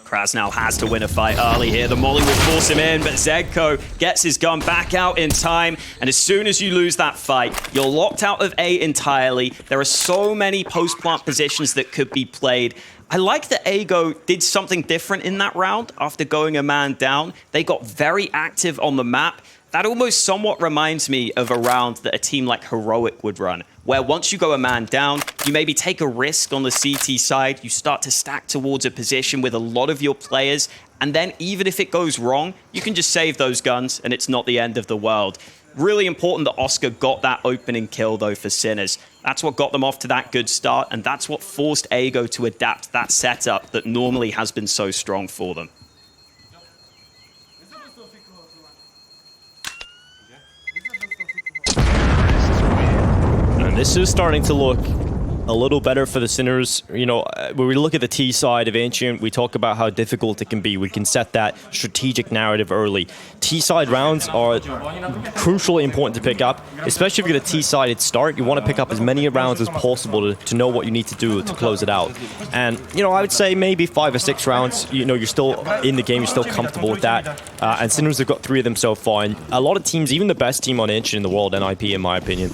Krasnow has to win a fight early here. The molly will force him in, but Zedko gets his gun back out in time. And as soon as you lose that fight, you're locked out of A entirely. There are so many post-plant positions that could be played. I like that Aego did something different in that round after going a man down. They got very active on the map. That almost somewhat reminds me of a round that a team like Heroic would run, where once you go a man down, you maybe take a risk on the CT side, you start to stack towards a position with a lot of your players, and then even if it goes wrong, you can just save those guns and it's not the end of the world. Really important that Oscar got that opening kill though for Sinners. That's what got them off to that good start, and that's what forced Aego to adapt that setup that normally has been so strong for them. This is starting to look a little better for the Sinners. You know, when we look at the T side of Ancient, we talk about how difficult it can be. We can set that strategic narrative early. T side rounds are crucially important to pick up, especially if you're at a T sided start. You want to pick up as many rounds as possible to know what you need to do to close it out. And, you know, I would say maybe 5 or 6 rounds, you know, you're still in the game, you're still comfortable with that. And Sinners have got 3 of them so far. And a lot of teams, even the best team on Ancient in the world, NIP in my opinion,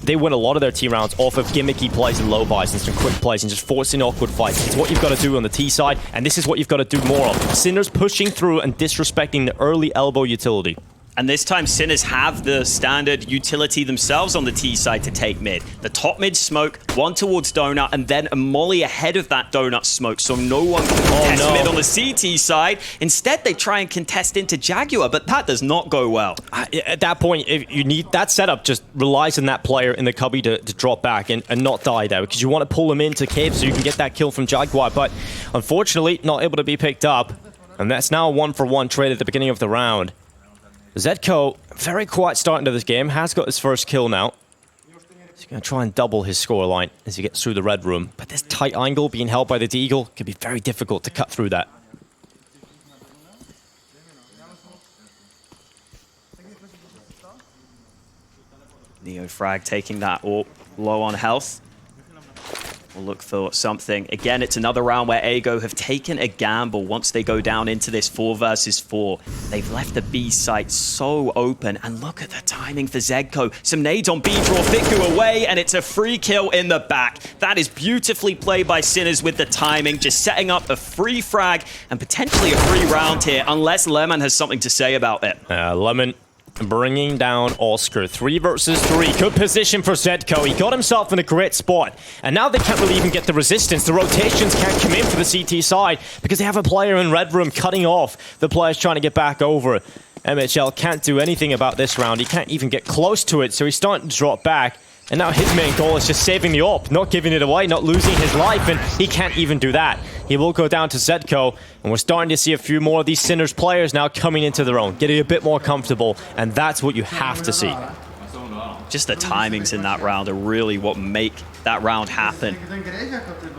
they win a lot of their T rounds off of gimmicky plays and low buys and some quick plays and just forcing awkward fights. It's what you've got to do on the T side, and this is what you've got to do more of. Sinners pushing through and disrespecting the early elbow utility. And this time, Sinners have the standard utility themselves on the T side to take mid. The top mid smoke, one towards Donut, and then a molly ahead of that Donut smoke, so no one can contest mid on the CT side. Instead, they try and contest into Jaguar, but that does not go well. At that point, if you need that setup, just relies on that player in the cubby to drop back and not die there, because you want to pull him into cave so you can get that kill from Jaguar, but unfortunately, not able to be picked up. And that's now a 1-for-1 trade at the beginning of the round. Zedko, very quiet start into this game, has got his first kill now. He's going to try and double his scoreline as he gets through the red room. But this tight angle being held by the Deagle could be very difficult to cut through that. Neo Frag taking that AWP low on health. We'll look for something. Again, it's another round where Aego have taken a gamble once they go down into this 4 versus 4. They've left the B site so open, and look at the timing for Zedko. Some nades on B, draw Fiku away, and it's a free kill in the back. That is beautifully played by Sinners with the timing, just setting up a free frag and potentially a free round here, unless Lemon has something to say about it. Lemon bringing down Oscar. 3 versus 3. Good position for Zedko. He got himself in a great spot. And now they can't really even get the resistance. The rotations can't come in for the CT side because they have a player in red room cutting off the players trying to get back over. MHL can't do anything about this round. He can't even get close to it, so he's starting to drop back. And now his main goal is just saving the AWP, not giving it away, not losing his life, and he can't even do that. He will go down to Zedko, and we're starting to see a few more of these Sinners players now coming into their own, getting a bit more comfortable, and that's what you have to see. Just the timings in that round are really what make that round happen.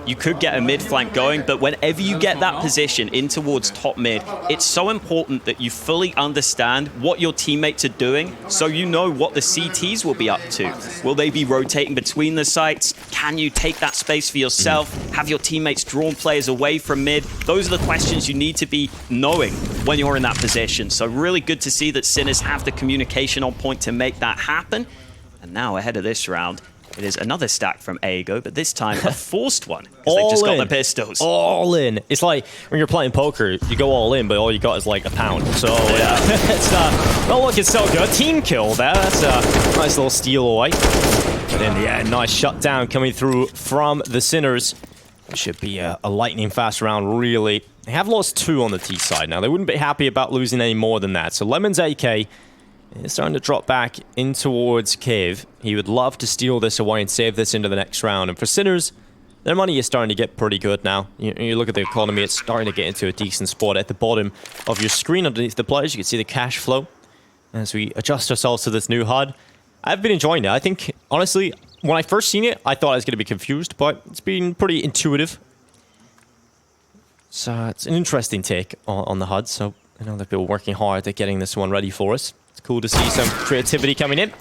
You could get a mid flank going, but whenever you get that position in towards top mid, it's so important that you fully understand what your teammates are doing so you know what the CTs will be up to. Will they be rotating between the sites? Can you take that space for yourself? Have your teammates drawn players away from mid? Those are the questions you need to be knowing when you're in that position. So really good to see that Sinners have the communication on point to make that happen. And now ahead of this round, It is another stack from Aego, but this time a forced one. Because they've just got the pistols. All in. It's like when you're playing poker, you go all in, but all you got is like a pound. So yeah, it's well, look, it's so good. Team kill there. That's a nice little steal away. And in the end, nice shutdown coming through from the Sinners. It should be a lightning fast round, really. They have lost 2 on the T side now. They wouldn't be happy about losing any more than that. So Lemon's AK is starting to drop back in towards Cave. He would love to steal this away and save this into the next round. And for Sinners, their money is starting to get pretty good now. You look at the economy, it's starting to get into a decent spot. At the bottom of your screen underneath the players, you can see the cash flow as we adjust ourselves to this new HUD. I've been enjoying it. I think, honestly, when I first seen it, I thought I was going to be confused, but it's been pretty intuitive. So it's an interesting take on the HUD. So I know they've been working hard at getting this one ready for us. It's cool to see some creativity coming in.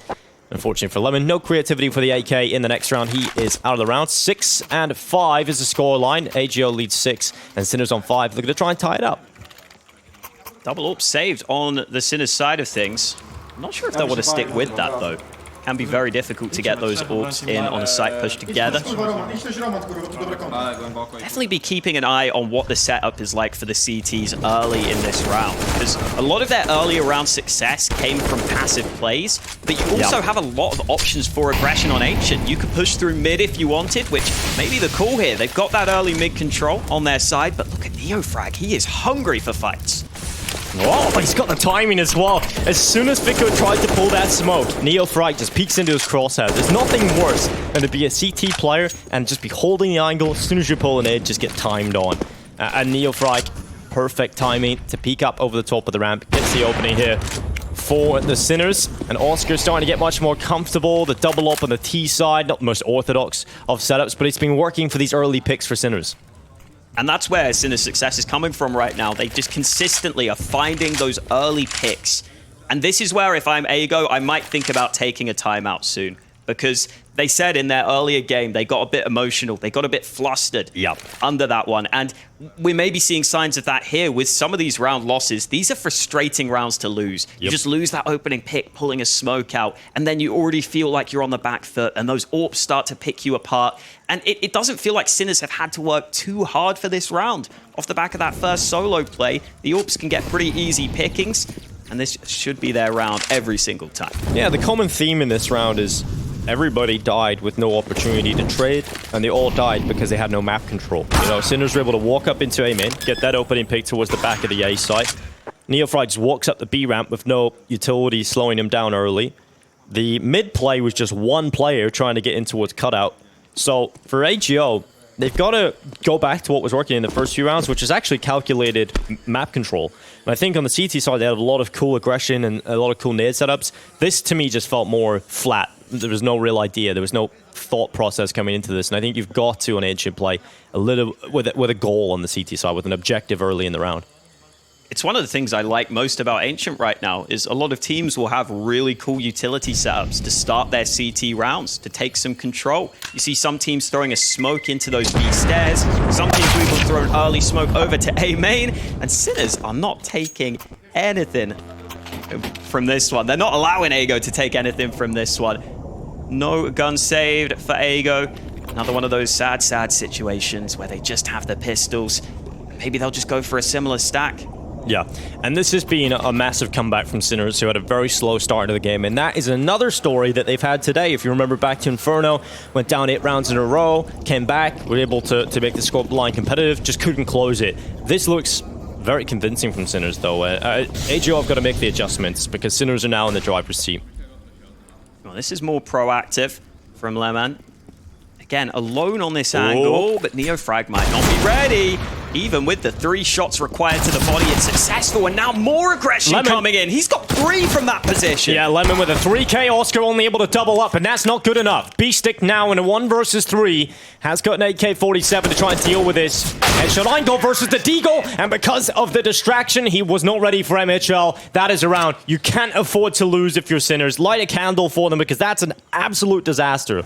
Unfortunately for Lemon, no creativity for the AK in the next round. He is out of the round. 6-5 is the score line. AGO leads 6, and Sinners on 5. Looking to try and tie it up. Double AWP saved on the Sinners side of things. I'm not sure if they want to stick with that, though. Can be very difficult to get those AWPs in on a site push together. Definitely be keeping an eye on what the setup is like for the CTs early in this round, because a lot of their earlier round success came from passive plays, but you also have a lot of options for aggression on Ancient. You could push through mid if you wanted, which may be the call here. They've got that early mid control on their side, but look at NeoFrag. He is hungry for fights. Oh, he's got the timing as well. As soon as Fico tried to pull that smoke, NeoFrag just peeks into his crosshair. There's nothing worse than to be a CT player and just be holding the angle. As soon as you pull an edge, just get timed on. And NeoFrag, perfect timing to peek up over the top of the ramp. Gets the opening here for the Sinners. And Oscar's starting to get much more comfortable. The double up on the T side, not the most orthodox of setups, but it's been working for these early picks for Sinners. And that's where Sinner's success is coming from right now. They just consistently are finding those early picks. And this is where, if I'm Aego, I might think about taking a timeout soon. Because they said in their earlier game, they got a bit emotional. They got a bit flustered under that one. And we may be seeing signs of that here with some of these round losses. These are frustrating rounds to lose. You just lose that opening pick, pulling a smoke out, and then you already feel like you're on the back foot, and those AWPs start to pick you apart. And it doesn't feel like Sinners have had to work too hard for this round. Off the back of that first solo play, the AWPs can get pretty easy pickings, and this should be their round every single time. Yeah, the common theme in this round is everybody died with no opportunity to trade, and they all died because they had no map control. You know, Sinners were able to walk up into A main, get that opening pick towards the back of the A site. NeoFrag just walks up the B ramp with no utility slowing him down early. The mid play was just one player trying to get in towards cutout. So for AGO, they've got to go back to what was working in the first few rounds, which is actually calculated map control. And I think on the CT side, they had a lot of cool aggression and a lot of cool nade setups. This, to me, just felt more flat. There was no real idea. There was no thought process coming into this. And I think you've got to, on Ancient, play a little with a goal on the CT side, with an objective early in the round. It's one of the things I like most about Ancient right now is a lot of teams will have really cool utility setups to start their CT rounds, to take some control. You see some teams throwing a smoke into those B stairs. Some teams will even throw an early smoke over to A main. And Sinners are not taking anything from this one. They're not allowing Aego to take anything from this one. No gun saved for Aego. Another one of those sad, sad situations where they just have the pistols. Maybe they'll just go for a similar stack. Yeah, and this has been a massive comeback from Sinners, who had a very slow start to the game, and that is another story that they've had today. If you remember back to Inferno, went down 8 rounds in a row, came back, were able to make the score line competitive, just couldn't close it. This looks very convincing from Sinners, though. AGO have got to make the adjustments, because Sinners are now in the driver's seat. Well, this is more proactive from Lemon. Again, alone on this angle, but NeoFrag might not be ready. Even with the 3 shots required to the body, it's successful, and now more aggression coming in. He's got 3 from that position. Yeah, Lemon with a 3K, Oscar only able to double up, and that's not good enough. B-Stick now in a 1 versus 3, has got an AK-47 to try and deal with this. Headshot Eingold versus the Deagle, and because of the distraction, he was not ready for MHL. That is a round you can't afford to lose if you're Sinners. Light a candle for them, because that's an absolute disaster.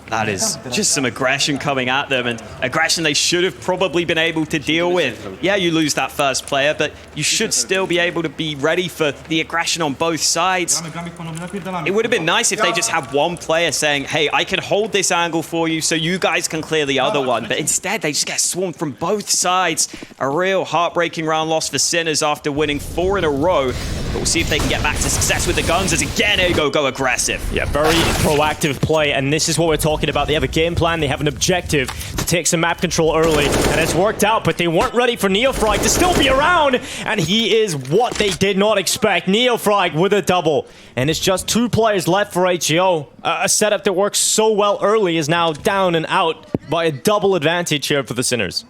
That is just some aggression coming at them, and aggression they should have probably been able to deal with. Yeah, you lose that first player, but you should still be able to be ready for the aggression on both sides. It would have been nice if they just had one player saying, hey, I can hold this angle for you so you guys can clear the other one. But instead, they just get swarmed from both sides. A real heartbreaking round loss for Sinners after winning 4 in a row. But we'll see if they can get back to success with the guns as again, Ego go aggressive. Yeah, very proactive play, and this is what we're talking about. They have a game plan, they have an objective to take some map control early, and it's worked out, but they weren't ready for Neofrag to still be around, and he is what they did not expect. Neofrag with a double, and it's just 2 players left for HEO. A setup that works so well early is now down and out by a double advantage here for the Sinners.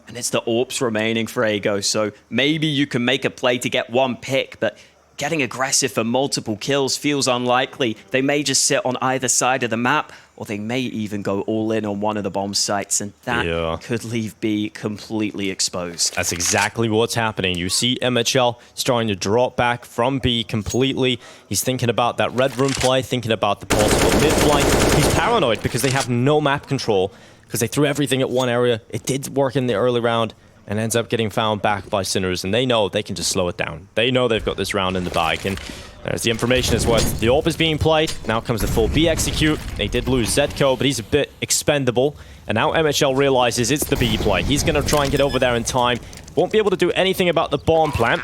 And it's the AWPs remaining for Ego, so maybe you can make a play to get 1 pick, but getting aggressive for multiple kills feels unlikely. They may just sit on either side of the map, or they may even go all in on one of the bomb sites, and that could leave B completely exposed. That's exactly what's happening. You see MHL starting to drop back from B completely. He's thinking about that red room play, thinking about the possible mid flank. He's paranoid because they have no map control, because they threw everything at one area. It did work in the early round, and ends up getting found back by Sinners, and they know they can just slow it down. They know they've got this round in the bag, and there's the information as well. The AWP is being played. Now comes the full B execute. They did lose Zetko, but he's a bit expendable, and now MHL realizes it's the B play. He's going to try and get over there in time. Won't be able to do anything about the bomb plant,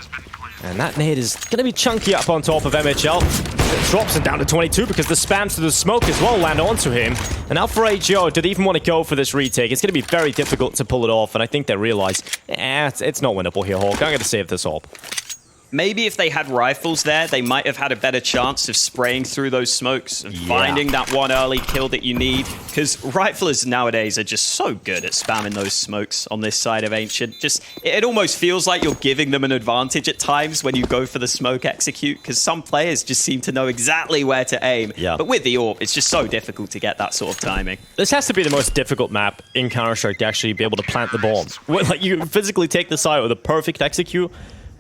and that nade is going to be chunky up on top of MHL. It drops him down to 22 because the spams to the smoke as well land onto him. And now for HEO, do they even want to go for this retake? It's going to be very difficult to pull it off, and I think they realize, it's not winnable here, Hawk. I'm going to save this AWP. Maybe if they had rifles there, they might have had a better chance of spraying through those smokes and finding that one early kill that you need. Because riflers nowadays are just so good at spamming those smokes on this side of Ancient. It almost feels like you're giving them an advantage at times when you go for the smoke execute, because some players just seem to know exactly where to aim. Yeah. But with the AWP, it's just so difficult to get that sort of timing. This has to be the most difficult map in Counter-Strike to actually be able to plant the bomb. Like, you physically take the site with a perfect execute,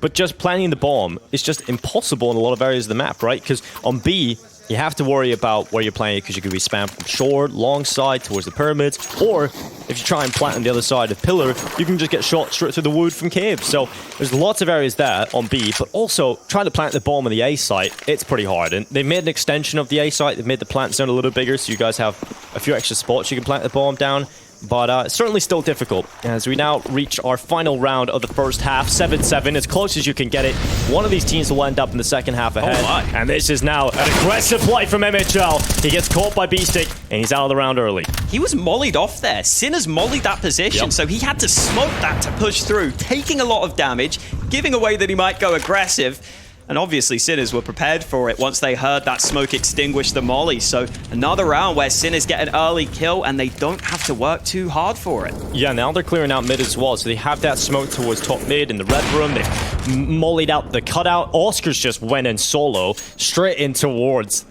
but just planting the bomb is just impossible in a lot of areas of the map, right? Because on B, you have to worry about where you're playing it, because you could be spammed from short, long side, towards the pyramids, or if you try and plant on the other side of pillar, you can just get shot straight through the wood from caves. So there's lots of areas there on B, but also trying to plant the bomb on the A site, it's pretty hard. And they've made an extension of the A site, they've made the plant zone a little bigger, so you guys have a few extra spots you can plant the bomb down. But certainly still difficult, as we now reach our final round of the first half. 7-7, as close as you can get it. One of these teams will end up in the second half ahead. And this is now an aggressive play from MHL. He gets caught by B-Stick, and he's out of the round early. He was mollied off there. Sinners mollied that position, so he had to smoke that to push through, taking a lot of damage, giving away that he might go aggressive. And obviously, Sinners were prepared for it once they heard that smoke extinguish the molly. So another round where Sinners get an early kill and they don't have to work too hard for it. Yeah, now they're clearing out mid as well. So they have that smoke towards top mid in the red room. They've mollied out the cutout. Oscars just went in solo, straight in towards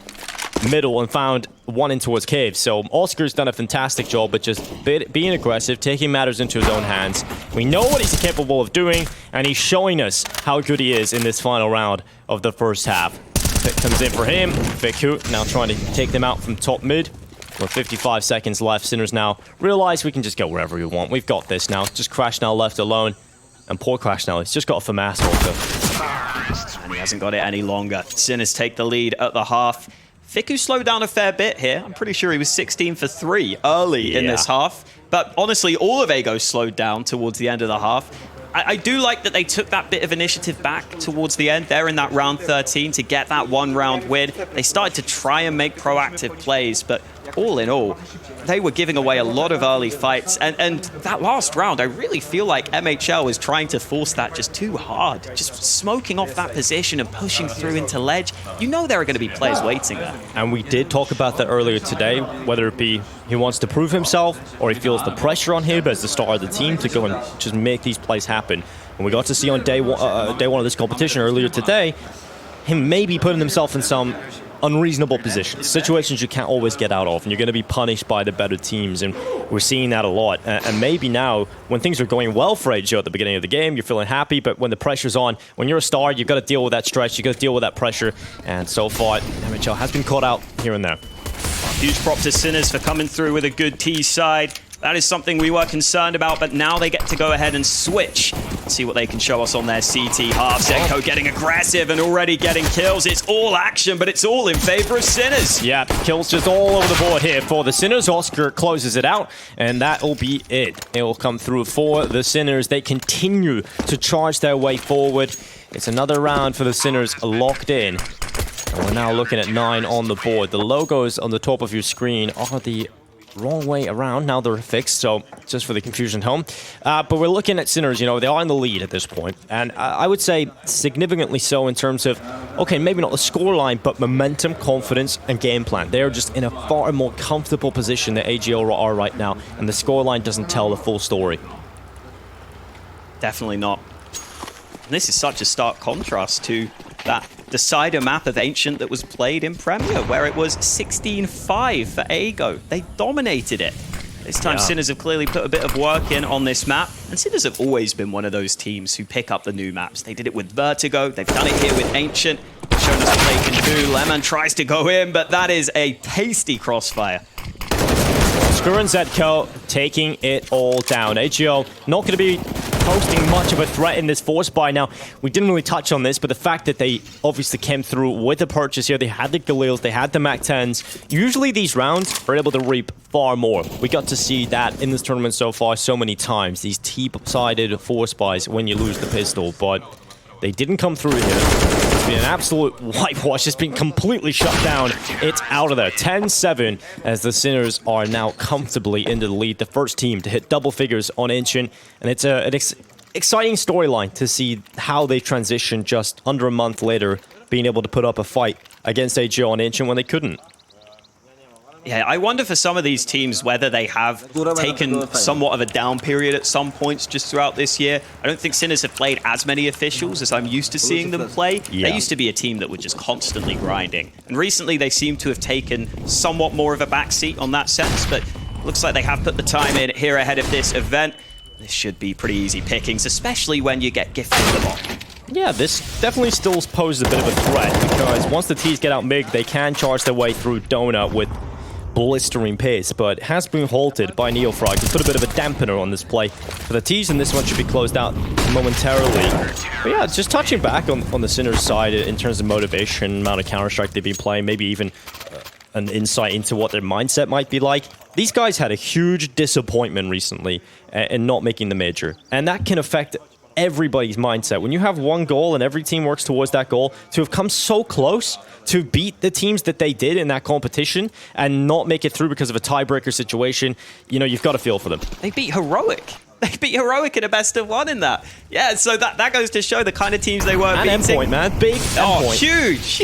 middle and found one in towards cave. So Oscar's done a fantastic job at just being aggressive, taking matters into his own hands. We know what he's capable of doing, and he's showing us how good he is in this final round of the first half. Fit comes in for him. Fiku now trying to take them out from top mid. With 55 seconds left, Sinners now realize we can just go wherever we want. We've got this now. Just Crash now left alone. And poor Crash now, he's just got a FAMAS also. And he hasn't got it any longer. Sinners take the lead at the half. Fiku slowed down a fair bit here. I'm pretty sure he was 16 for 3 early in this half. But honestly, all of Ego slowed down towards the end of the half. I do like that they took that bit of initiative back towards the end. They're in that round 13 to get that one round win. They started to try and make proactive plays, but all in all, they were giving away a lot of early fights. And that last round, I really feel like MHL is trying to force that just too hard. Just smoking off that position and pushing through into ledge. You know there are going to be players waiting there. And we did talk about that earlier today, whether it be he wants to prove himself or he feels the pressure on him as the star of the team to go and just make these plays happen. And we got to see on day one of this competition earlier today, him maybe putting himself in some unreasonable positions, situations you can't always get out of, and you're going to be punished by the better teams, and we're seeing that a lot. And maybe now, when things are going well for HEO at the beginning of the game, you're feeling happy, but when the pressure's on, when you're a star, you've got to deal with that stretch, you've got to deal with that pressure, and so far, MHL has been caught out here and there. Huge prop to Sinners for coming through with a good T side. That is something we were concerned about, but now they get to go ahead and switch. See what they can show us on their CT half. Zedco getting aggressive and already getting kills. It's all action, but it's all in favor of Sinners. Yeah, kills just all over the board here for the Sinners. Oscar closes it out, and that'll be it. It will come through for the Sinners. They continue to charge their way forward. It's another round for the Sinners locked in. And we're now looking at 9 on the board. The logos on the top of your screen are the wrong way around. Now they're fixed, so just for the confusion at home. But we're looking at Sinners, you know, they are in the lead at this point. And I would say significantly so in terms of, okay, maybe not the scoreline, but momentum, confidence, and game plan. They're just in a far more comfortable position than AGO are right now, and the scoreline doesn't tell the full story. Definitely not. And this is such a stark contrast to that decider map of Ancient that was played in Premier, where it was 16-5 for AGO. They dominated it. This time, Sinners have clearly put a bit of work in on this map, and Sinners have always been one of those teams who pick up the new maps. They did it with Vertigo, they've done it here with Ancient, shown us what they can do. Lemon tries to go in, but that is a tasty crossfire. Oscar and Zedco taking it all down. AGO not going to be posting much of a threat in this force buy. Now, we didn't really touch on this, but the fact that they obviously came through with a purchase here, they had the Galils, they had the Mac-10s. Usually these rounds are able to reap far more. We got to see that in this tournament so far so many times, these T-sided force buys when you lose the pistol, but they didn't come through here. It's been an absolute whitewash. It's been completely shut down. It's out of there. 10-7 as the Sinners are now comfortably into the lead. The first team to hit double figures on Ancient. And it's an exciting storyline to see how they transition just under a month later, being able to put up a fight against AGO on Ancient when they couldn't. Yeah, I wonder for some of these teams whether they have taken somewhat of a down period at some points just throughout this year. I don't think Sinners have played as many officials as I'm used to seeing them play. Yeah. They used to be a team that was just constantly grinding. And recently they seem to have taken somewhat more of a backseat on that sense, but looks like they have put the time in here ahead of this event. This should be pretty easy pickings, especially when you get gifted the lot. Yeah, this definitely still poses a bit of a threat, because once the T's get out MIG, they can charge their way through Donut with blistering pace, but has been halted by Neofrog to put a bit of a dampener on this play for the T's, and this one should be closed out momentarily. But yeah, just touching back on the Sinners side in terms of motivation, amount of Counter-Strike they've been playing, maybe even an insight into what their mindset might be like. These guys had a huge disappointment recently in not making the major, and that can affect everybody's mindset. When you have one goal and every team works towards that goal, to have come so close to beat the teams that they did in that competition and not make it through because of a tiebreaker situation, you know, you've got to feel for them. They beat Heroic. They beat Heroic in a best of one in that. Yeah, so that goes to show the kind of teams they were beating. And Endpoint, man. Big Endpoint. Oh, huge.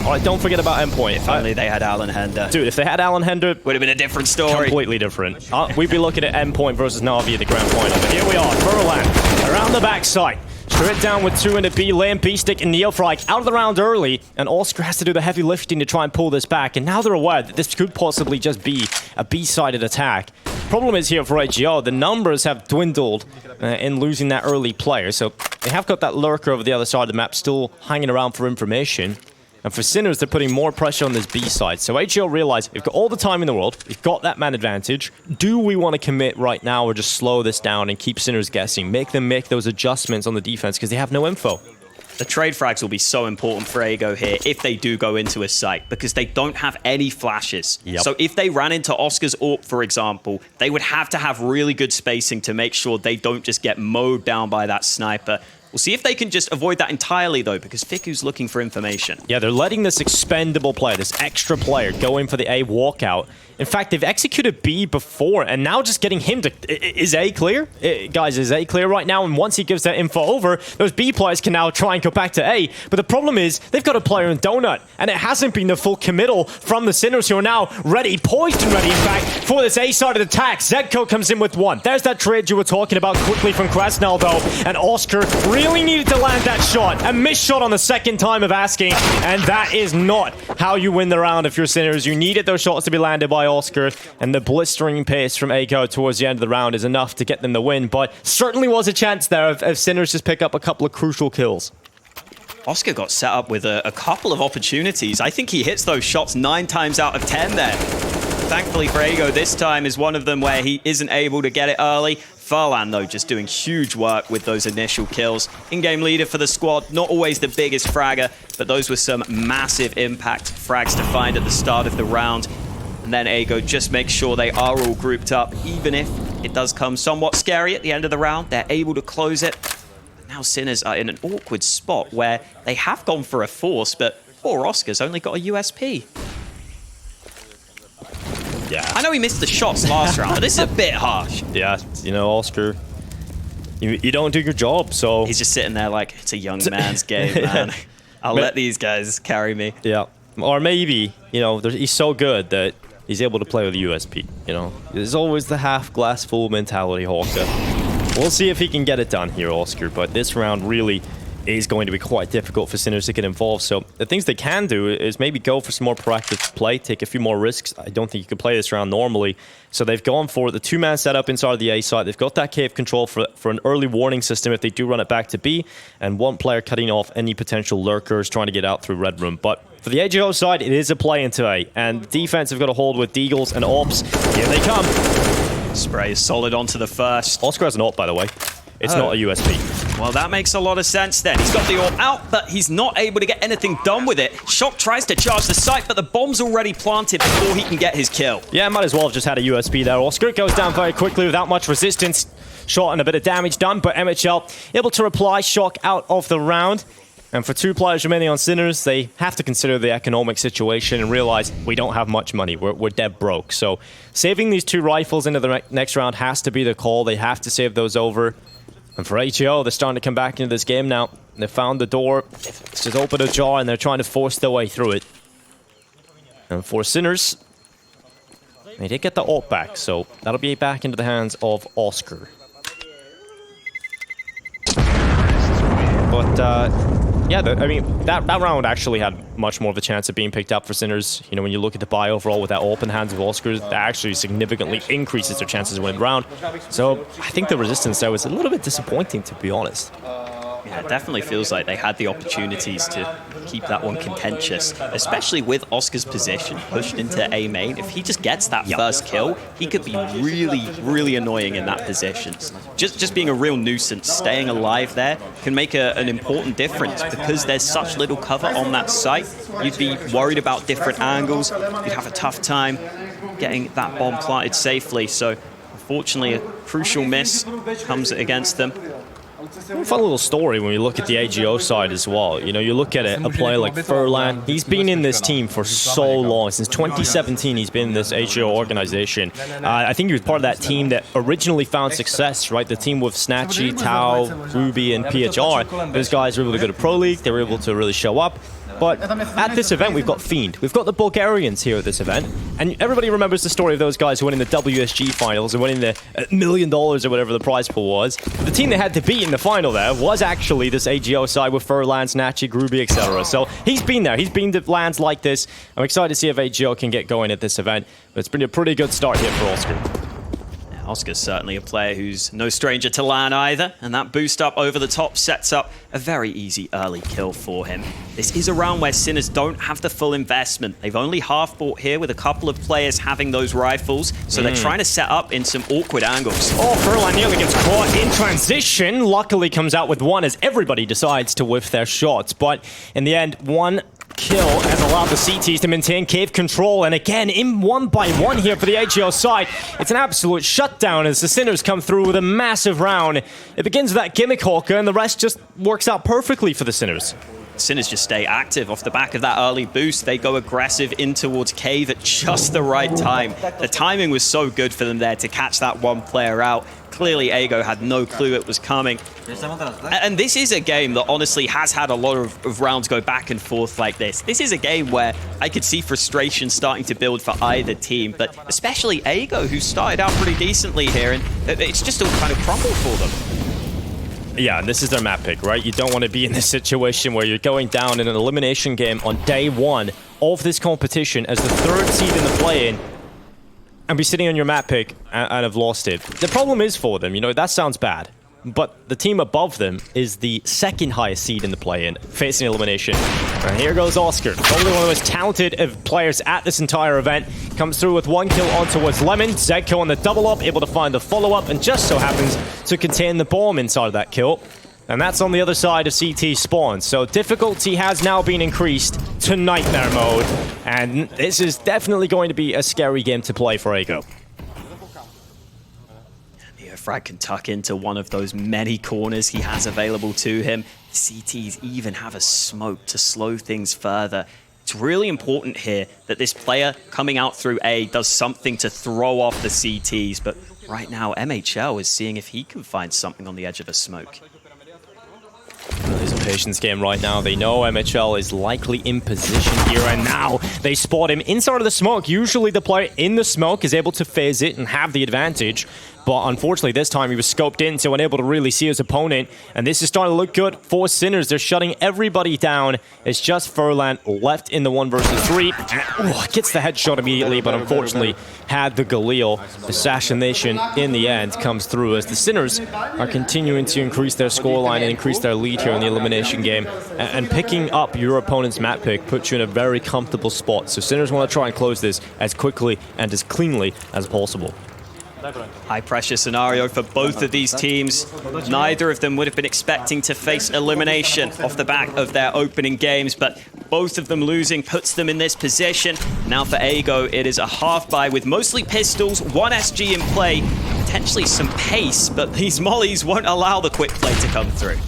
All right, don't forget about Endpoint. If only they had Alan Hender. Dude, if they had Alan Hender, would have been a different story. Completely different. We'd be looking at Endpoint versus Na'Vi in the grand final. But here we are, Furlan around the backside. Straight down with 2 in the B lane. B-Stick and Neofrag out of the round early, and Oscar has to do the heavy lifting to try and pull this back, and now they're aware that this could possibly just be a B-sided attack. Problem is here for AGO, the numbers have dwindled in losing that early player, so they have got that lurker over the other side of the map still hanging around for information. And for Sinners, they're putting more pressure on this B side. So AGO realize we've got all the time in the world, we've got that man advantage. Do we want to commit right now or just slow this down and keep Sinners guessing? Make them make those adjustments on the defense because they have no info. The trade frags will be so important for AGO here if they do go into a site, because they don't have any flashes. Yep. So if they ran into Oscar's AWP, for example, they would have to have really good spacing to make sure they don't just get mowed down by that sniper. We'll see if they can just avoid that entirely, though, because Fiku's looking for information. Yeah, they're letting this expendable player, this extra player, go in for the A walkout. In fact, they've executed B before, and now just getting him to... Is A clear? Guys, is A clear right now? And once he gives that info over, those B players can now try and go back to A. But the problem is, they've got a player in Donut, and it hasn't been the full committal from the Sinners, who are now ready, poised and ready, in fact, for this A-sided attack. Zedco comes in with 1. There's that trade you were talking about quickly from Krasnal, though, and Oscar really needed to land that shot. A missed shot on the second time of asking, and that is not how you win the round if you're Sinners. You needed those shots to be landed by Oscar, and the blistering pace from AGO towards the end of the round is enough to get them the win, but certainly was a chance there of Sinners just pick up a couple of crucial kills. Oscar got set up with a couple of opportunities. I think he hits those shots 9 times out of 10 there. Thankfully for Ago, this time is one of them where he isn't able to get it early. Furlan, though, just doing huge work with those initial kills. In-game leader for the squad, not always the biggest fragger, but those were some massive impact frags to find at the start of the round. And then Ago just makes sure they are all grouped up, even if it does come somewhat scary at the end of the round. They're able to close it. Now Sinners are in an awkward spot where they have gone for a force, but poor Oscar's only got a USP. Yeah. I know he missed the shots last round, but this is a bit harsh. Yeah, you know, Oscar, you don't do your job, so... He's just sitting there like, it's a young man's game, man. I'll let these guys carry me. Yeah. Or maybe, you know, he's so good that he's able to play with USP, you know. There's always the half glass full mentality, Hawka. We'll see if he can get it done here, Oscar, but this round really is going to be quite difficult for Sinners to get involved. So the things they can do is maybe go for some more proactive play, take a few more risks. I don't think you could play this round normally. So they've gone for the 2-man setup inside of the A site. They've got that cave control for an early warning system if they do run it back to B, and one player cutting off any potential lurkers trying to get out through Red Room. But for the AGO side, it is a play into A, and defense have got a hold with Deagles and Ops. Here they come. Spray is solid onto the first. Oscar has an AWP, by the way. It's not a USP. Well, that makes a lot of sense then. He's got the AWP out, but he's not able to get anything done with it. Shock tries to charge the site, but the bomb's already planted before he can get his kill. Yeah, might as well have just had a USP there. Oscar goes down very quickly without much resistance. Shot and a bit of damage done, but MHL able to reply. Shock out of the round. And for 2 players remaining on Sinners, they have to consider the economic situation and realize we don't have much money. We're dead broke. So saving these 2 rifles into the next round has to be the call. They have to save those over. And for HEO, they're starting to come back into this game now. They found the door. It's just open ajar, and they're trying to force their way through it. And for Sinners, they did get the ult back, so that'll be back into the hands of Oscar. But, yeah, I mean, that round actually had much more of a chance of being picked up for Sinners. You know, when you look at the buy overall with that open hands of Oscars, that actually significantly increases their chances of winning the round. So I think the resistance there was a little bit disappointing, to be honest. Yeah, it definitely feels like they had the opportunities to keep that one contentious, especially with Oscar's position pushed into A main. If he just gets that first kill, he could be really, really annoying in that position. Just being a real nuisance, staying alive there can make an important difference because there's such little cover on that site. You'd be worried about different angles. You'd have a tough time getting that bomb planted safely. So unfortunately, a crucial miss comes against them. Fun little story when we look at the AGO side as well. You know, you look at it, a player like Furlan, he's been in this team for so long. Since 2017, he's been in this AGO organization. I think he was part of that team that originally found success, right? The team with Snatchy, Tao, Ruby, and PHR. Those guys were able to go to Pro League. They were able to really show up. But at this event, we've got Fiend. We've got the Bulgarians here at this event. And everybody remembers the story of those guys who went in the WSG finals and winning the $1 million or whatever the prize pool was. The team they had to beat in the final there was actually this AGO side with Furlan, Snatchy, Groovy, etc. So he's been there. He's been to lands like this. I'm excited to see if AGO can get going at this event. But it's been a pretty good start here for Oscar. Oscar's certainly a player who's no stranger to LAN either, and that boost up over the top sets up a very easy early kill for him. This is a round where Sinners don't have the full investment. They've only half bought here with a couple of players having those rifles, so they're trying to set up in some awkward angles. Oh, Furlan nearly gets caught in transition. Luckily comes out with one as everybody decides to whiff their shots, but in the end, one kill has allowed the CTs to maintain cave control, and again, in 1-by-1 here for the AGO side. It's an absolute shutdown as the Sinners come through with a massive round. It begins with that gimmick Hawker, and the rest just works out perfectly for the Sinners. Sinners just stay active off the back of that early boost. They go aggressive in towards cave at just the right time. The timing was so good for them there to catch that one player out. Clearly, Ago had no clue it was coming. And this is a game that honestly has had a lot of rounds go back and forth like this. This is a game where I could see frustration starting to build for either team, but especially Ago, who started out pretty decently here, and it's just all kind of crumbled for them. Yeah, and this is their map pick, right? You don't want to be in this situation where you're going down in an elimination game on day 1 of this competition as the 3rd seed in the play-in and be sitting on your map pick and have lost it. The problem is for them, you know, that sounds bad. but the team above them is the second highest seed in the play-in, facing elimination. And here goes Oscar, probably one of the most talented of players at this entire event. Comes through with 1 kill on towards Lemon. Zedko on the double up, able to find the follow-up, and just so happens to contain the bomb inside of that kill. And that's on the other side of CT spawn. So difficulty has now been increased to nightmare mode. And this is definitely going to be a scary game to play for Ego. Frag can tuck into one of those many corners he has available to him. CTs even have a smoke to slow things further. It's really important here that this player coming out through A does something to throw off the CTs, but right now MHL is seeing if he can find something on the edge of a smoke. It's a patience game right now. They know MHL is likely in position here, and now they spot him inside of the smoke. Usually the player in the smoke is able to phase it and have the advantage, but unfortunately this time he was scoped in, so unable to really see his opponent, and this is starting to look good for Sinners. They're shutting everybody down. It's just Furlan left in the 1 versus 3. Gets the headshot immediately, but unfortunately had the Galil. Assassination in the end comes through as the Sinners are continuing to increase their scoreline and increase their lead here in the elimination game. And picking up your opponent's map pick puts you in a very comfortable spot. So Sinners want to try and close this as quickly and as cleanly as possible. High pressure scenario for both of these teams. Neither of them would have been expecting to face elimination off the back of their opening games, but both of them losing puts them in this position. Now for Ego, it is a half buy with mostly pistols, 1 SG in play, potentially some pace, but these mollies won't allow the quick play to come through.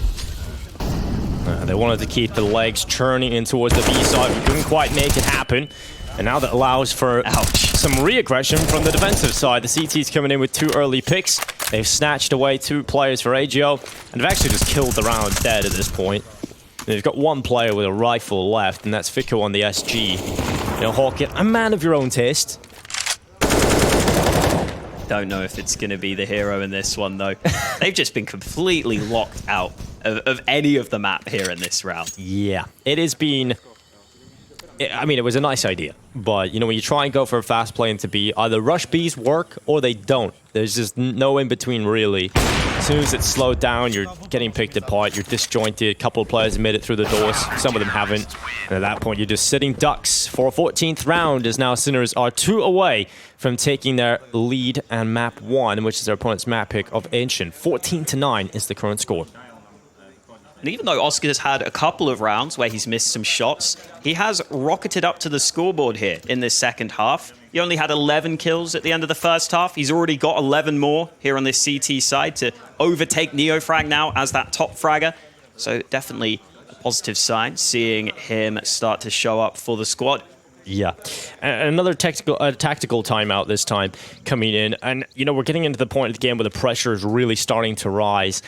They wanted to keep the legs churning in towards the B side, but couldn't quite make it happen. And now that allows for some re-aggression from the defensive side. The CT's coming in with 2 early picks. They've snatched away 2 players for AGO, and they've actually just killed the round dead at this point. They've got 1 player with a rifle left, and that's Fico on the SG. You know, Hawkett, a man of your own taste. Don't know if it's going to be the hero in this one, though. They've just been completely locked out of any of the map here in this round. Yeah, it has been... I mean, it was a nice idea, but, you know, when you try and go for a fast play into B, either rush Bs work or they don't. There's just no in-between, really. As soon as it's slowed down, you're getting picked apart, you're disjointed. A couple of players made it through the doors, some of them haven't. And at that point, you're just sitting ducks for a 14th round, as now Sinners are 2 away from taking their lead and map 1, which is their opponent's map pick of Ancient. 14-9 is the current score. And even though Oscar's had a couple of rounds where he's missed some shots, he has rocketed up to the scoreboard here in this second half. He only had 11 kills at the end of the first half. He's already got 11 more here on this CT side to overtake NeoFrag now as that top fragger. So definitely a positive sign, seeing him start to show up for the squad. Yeah, another tactical timeout this time coming in, and you know, we're getting into the point of the game where the pressure is really starting to rise.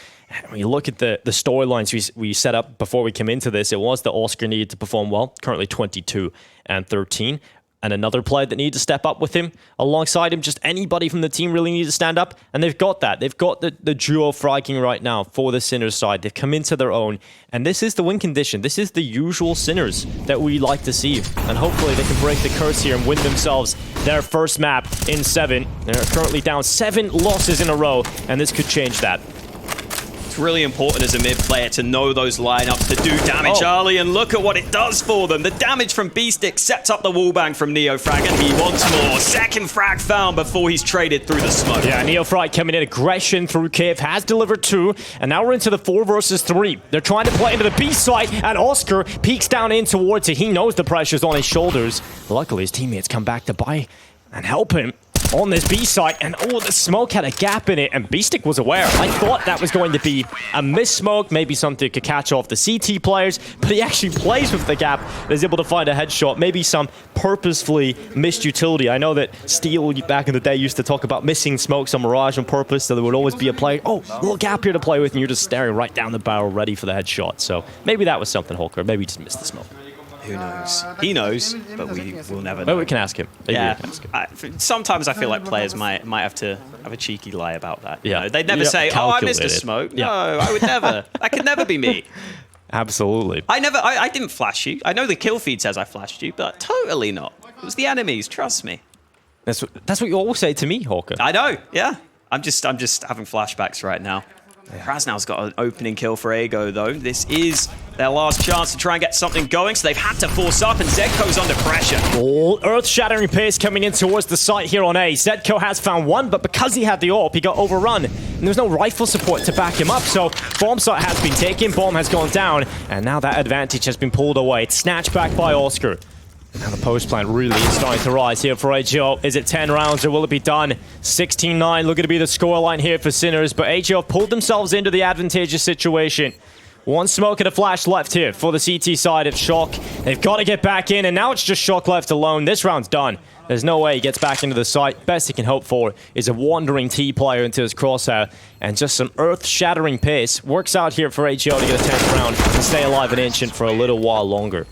When you look at the storylines we set up before we came into this, it was that Oscar needed to perform well, currently 22 and 13. And another player that needed to step up with him. Alongside him, just anybody from the team really needed to stand up. And they've got that. They've got the duo fragging right now for the Sinners side. They've come into their own. And this is the win condition. This is the usual Sinners that we like to see. And hopefully they can break the curse here and win themselves their first map in 7. They're currently down 7 losses in a row. And this could change that. It's really important as a mid player to know those lineups, to do damage early, and look at what it does for them. The damage from B-Stick sets up the wallbang from NeoFrag, and he wants more. Second frag found before he's traded through the smoke. Yeah, NeoFrag coming in, aggression through cave, has delivered 2, and now we're into the 4 versus 3. They're trying to play into the B site, and Oscar peeks down in towards it. He knows the pressure's on his shoulders. Luckily, his teammates come back to buy and help him on this B site, and the smoke had a gap in it, and B-Stick was aware. I thought that was going to be a miss smoke, maybe something could catch off the CT players, but he actually plays with the gap and is able to find a headshot, maybe some purposefully missed utility. I know that Steel back in the day used to talk about missing smokes on Mirage on purpose, so there would always be a player, little gap here to play with, and you're just staring right down the barrel ready for the headshot. So maybe that was something, Hulker. Maybe he just missed the smoke. Who knows? He knows, but we will never know. Well, we can ask him. Maybe yeah. we can ask him. Sometimes I feel like players might have to have a cheeky lie about that. Yeah. You know, they'd never say, I missed a smoke. Yeah. No, I would never. That could never be me. Absolutely. I didn't flash you. I know the kill feed says I flashed you, but totally not. It was the enemies, trust me. That's what you always say to me, Hawker. I know, yeah. I'm just having flashbacks right now. Krasnow's got an opening kill for Ego, though. This is their last chance to try and get something going, so they've had to force up, and Zedko's under pressure. All earth-shattering pace coming in towards the site here on A. Zedko has found one, but because he had the AWP, he got overrun. And there's no rifle support to back him up, so bomb site has been taken, bomb has gone down, and now that advantage has been pulled away. It's snatched back by Oscar. Now the post plan really is starting to rise here for AGO. Is it 10 rounds or will it be done? 16-9 looking to be the scoreline here for Sinners, but AGO pulled themselves into the advantageous situation. One smoke and a flash left here for the CT side of Shock. They've got to get back in, and now it's just Shock left alone. This round's done. There's no way he gets back into the site. Best he can hope for is a wandering T player into his crosshair, and just some earth-shattering pace. Works out here for AGO to get a 10th round and stay alive and ancient for a little while longer.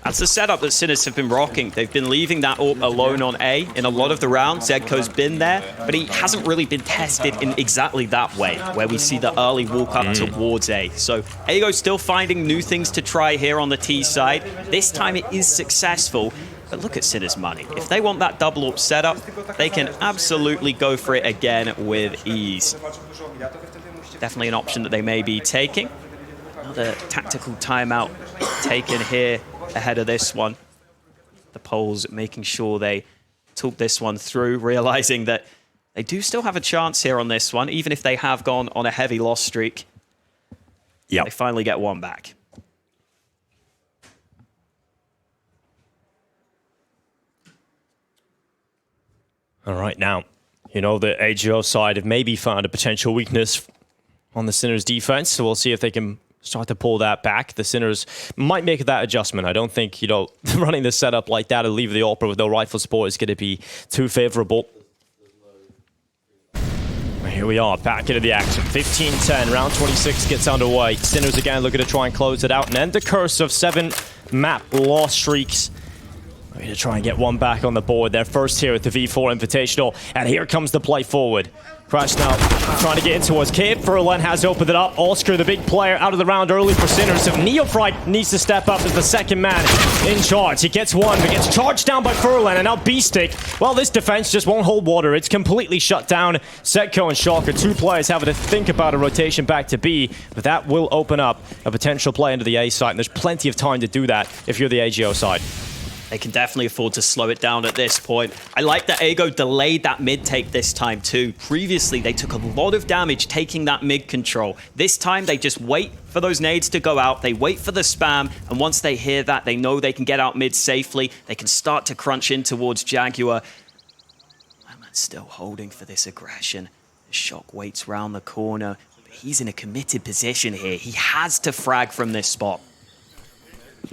That's the setup that Sinners have been rocking. They've been leaving that AWP alone on A in a lot of the rounds. Zedko's been there, but he hasn't really been tested in exactly that way, where we see the early walk up towards A. So Ago's still finding new things to try here on the T side. This time it is successful, but look at Sinners' money. If they want that double AWP setup, they can absolutely go for it again with ease. Definitely an option that they may be taking. Another tactical timeout taken here ahead of this one. The Poles making sure they talk this one through, realizing that they do still have a chance here on this one, even if they have gone on a heavy loss streak. Yeah, they finally get one back. All right, now, you know, the AGO side have maybe found a potential weakness on the Sinners defense, so we'll see if they can start to pull that back. The Sinners might make that adjustment. I don't think, you know, running the setup like that and leave the AWP with no rifle support is going to be too favorable. Here we are, back into the action. 15-10, round 26 gets underway. Sinners again looking to try and close it out and end the curse of 7 map loss streaks. Ready to try and get one back on the board. They're first here at the V4 Invitational, and here comes the play forward. Crash now trying to get in towards Cave. Furlan has opened it up. Oscar, the big player, out of the round early for Sinners. So Neophyte needs to step up as the second man in charge. He gets one, but gets charged down by Furlan. And now B-Stick, well, this defense just won't hold water. It's completely shut down. Zedko and Shock are 2 players having to think about a rotation back to B, but that will open up a potential play into the A side, and there's plenty of time to do that if you're the AGO side. They can definitely afford to slow it down at this point. I like that Ago delayed that mid take this time too. Previously, they took a lot of damage taking that mid control. This time, they just wait for those nades to go out. They wait for the spam, and once they hear that, they know they can get out mid safely. They can start to crunch in towards Jaguar. Lemon's still holding for this aggression. The Shock waits round the corner, but he's in a committed position here. He has to frag from this spot.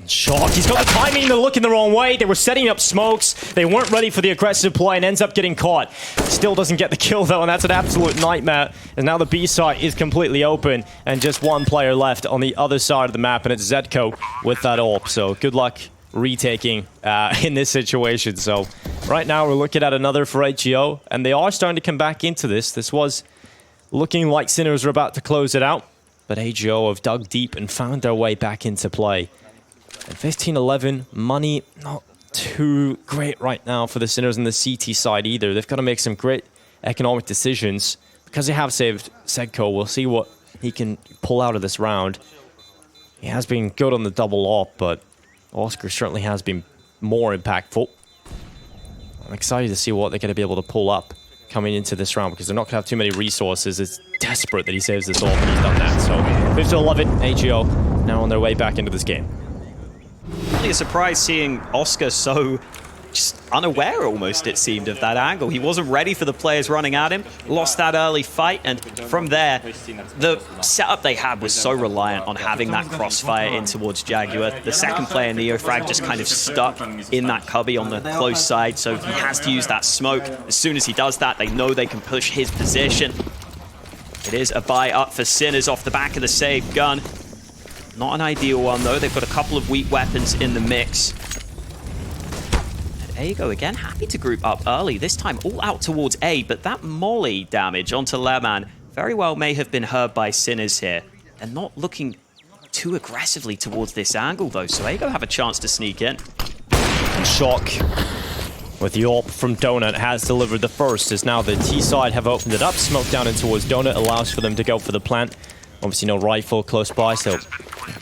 Shock, he's got the timing, they're looking the wrong way. They were setting up smokes. They weren't ready for the aggressive play and ends up getting caught. Still doesn't get the kill though, and that's an absolute nightmare. And now the B side is completely open and just one player left on the other side of the map, and it's Zedko with that AWP. So good luck retaking in this situation. So right now we're looking at another for AGO, and they are starting to come back into this. This was looking like Sinners were about to close it out, but AGO have dug deep and found their way back into play. And 15-11, money not too great right now for the Sinners on the CT side either. They've got to make some great economic decisions. Because they have saved Zedko, we'll see what he can pull out of this round. He has been good on the double AWP, but Oscar certainly has been more impactful. I'm excited to see what they're going to be able to pull up coming into this round, because they're not going to have too many resources. It's desperate that he saves this AWP, and he's done that. So 15-11, AGO now on their way back into this game. Really a surprise seeing Oscar so just unaware almost, it seemed, of that angle. He wasn't ready for the players running at him, lost that early fight, and from there, the setup they had was so reliant on having that crossfire in towards Jaguar. The second player, Neofrag, just kind of stuck in that cubby on the close side, so he has to use that smoke. As soon as he does that, they know they can push his position. It is a buy up for Sinners off the back of the saved gun. Not an ideal one, though. They've got a couple of weak weapons in the mix. And Ago, again, happy to group up early. This time all out towards A, but that molly damage onto Leman very well may have been heard by Sinners here. They're not looking too aggressively towards this angle, though, so Ago have a chance to sneak in. Shock with the AWP from Donut has delivered the first, as now the T side have opened it up. Smoke down in towards Donut allows for them to go for the plant. Obviously no rifle close by, so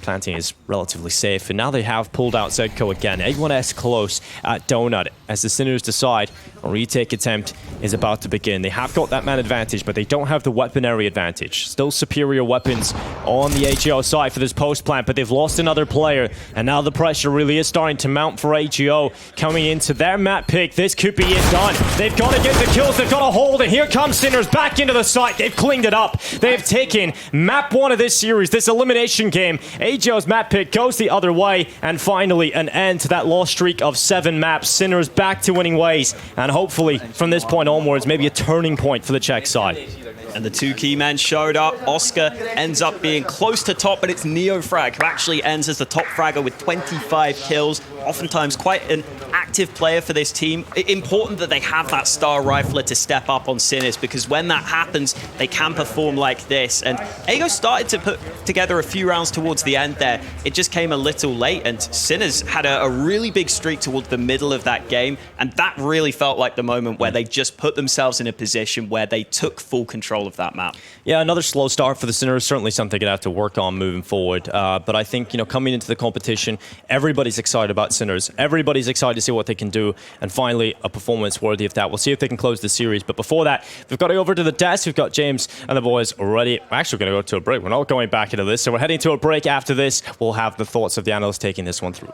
planting is relatively safe. And now they have pulled out Zedko again. A1S close at Donut as the Sinners decide a retake attempt is about to begin. They have got that man advantage, but they don't have the weaponry advantage. Still superior weapons on the AGO side for this post plant, but they've lost another player. And now the pressure really is starting to mount for AGO coming into their map pick. This could be it done. They've got to get the kills. They've got to hold. And here comes Sinners back into the site. They've cleaned it up. They've taken map 1 of this series, this elimination game. AGO's map pick goes the other way. And finally, an end to that lost streak of 7 maps. Sinners back to winning ways. And hopefully, from this point onwards, maybe a turning point for the Czech side. And the 2 key men showed up. Oscar ends up being close to top, but it's Neofrag who actually ends as the top fragger with 25 kills. Oftentimes quite an active player for this team. Important that they have that star rifler to step up on Sinners, because when that happens, they can perform like this. And AGO started to put together a few rounds towards the end there. It just came a little late, and Sinners had a really big streak towards the middle of that game, and that really felt like the moment where they just put themselves in a position where they took full control of that map. Yeah, another slow start for the Sinners. Certainly something they're going to have to work on moving forward. But I think, coming into the competition, everybody's excited about Sinners. Everybody's excited to see what they can do. And finally, a performance worthy of that. We'll see if they can close the series. But before that, we've got to go over to the desk. We've got James and the boys already. We're actually going to go to a break. We're not going back into this. So we're heading to a break after this. We'll have the thoughts of the analysts taking this one through.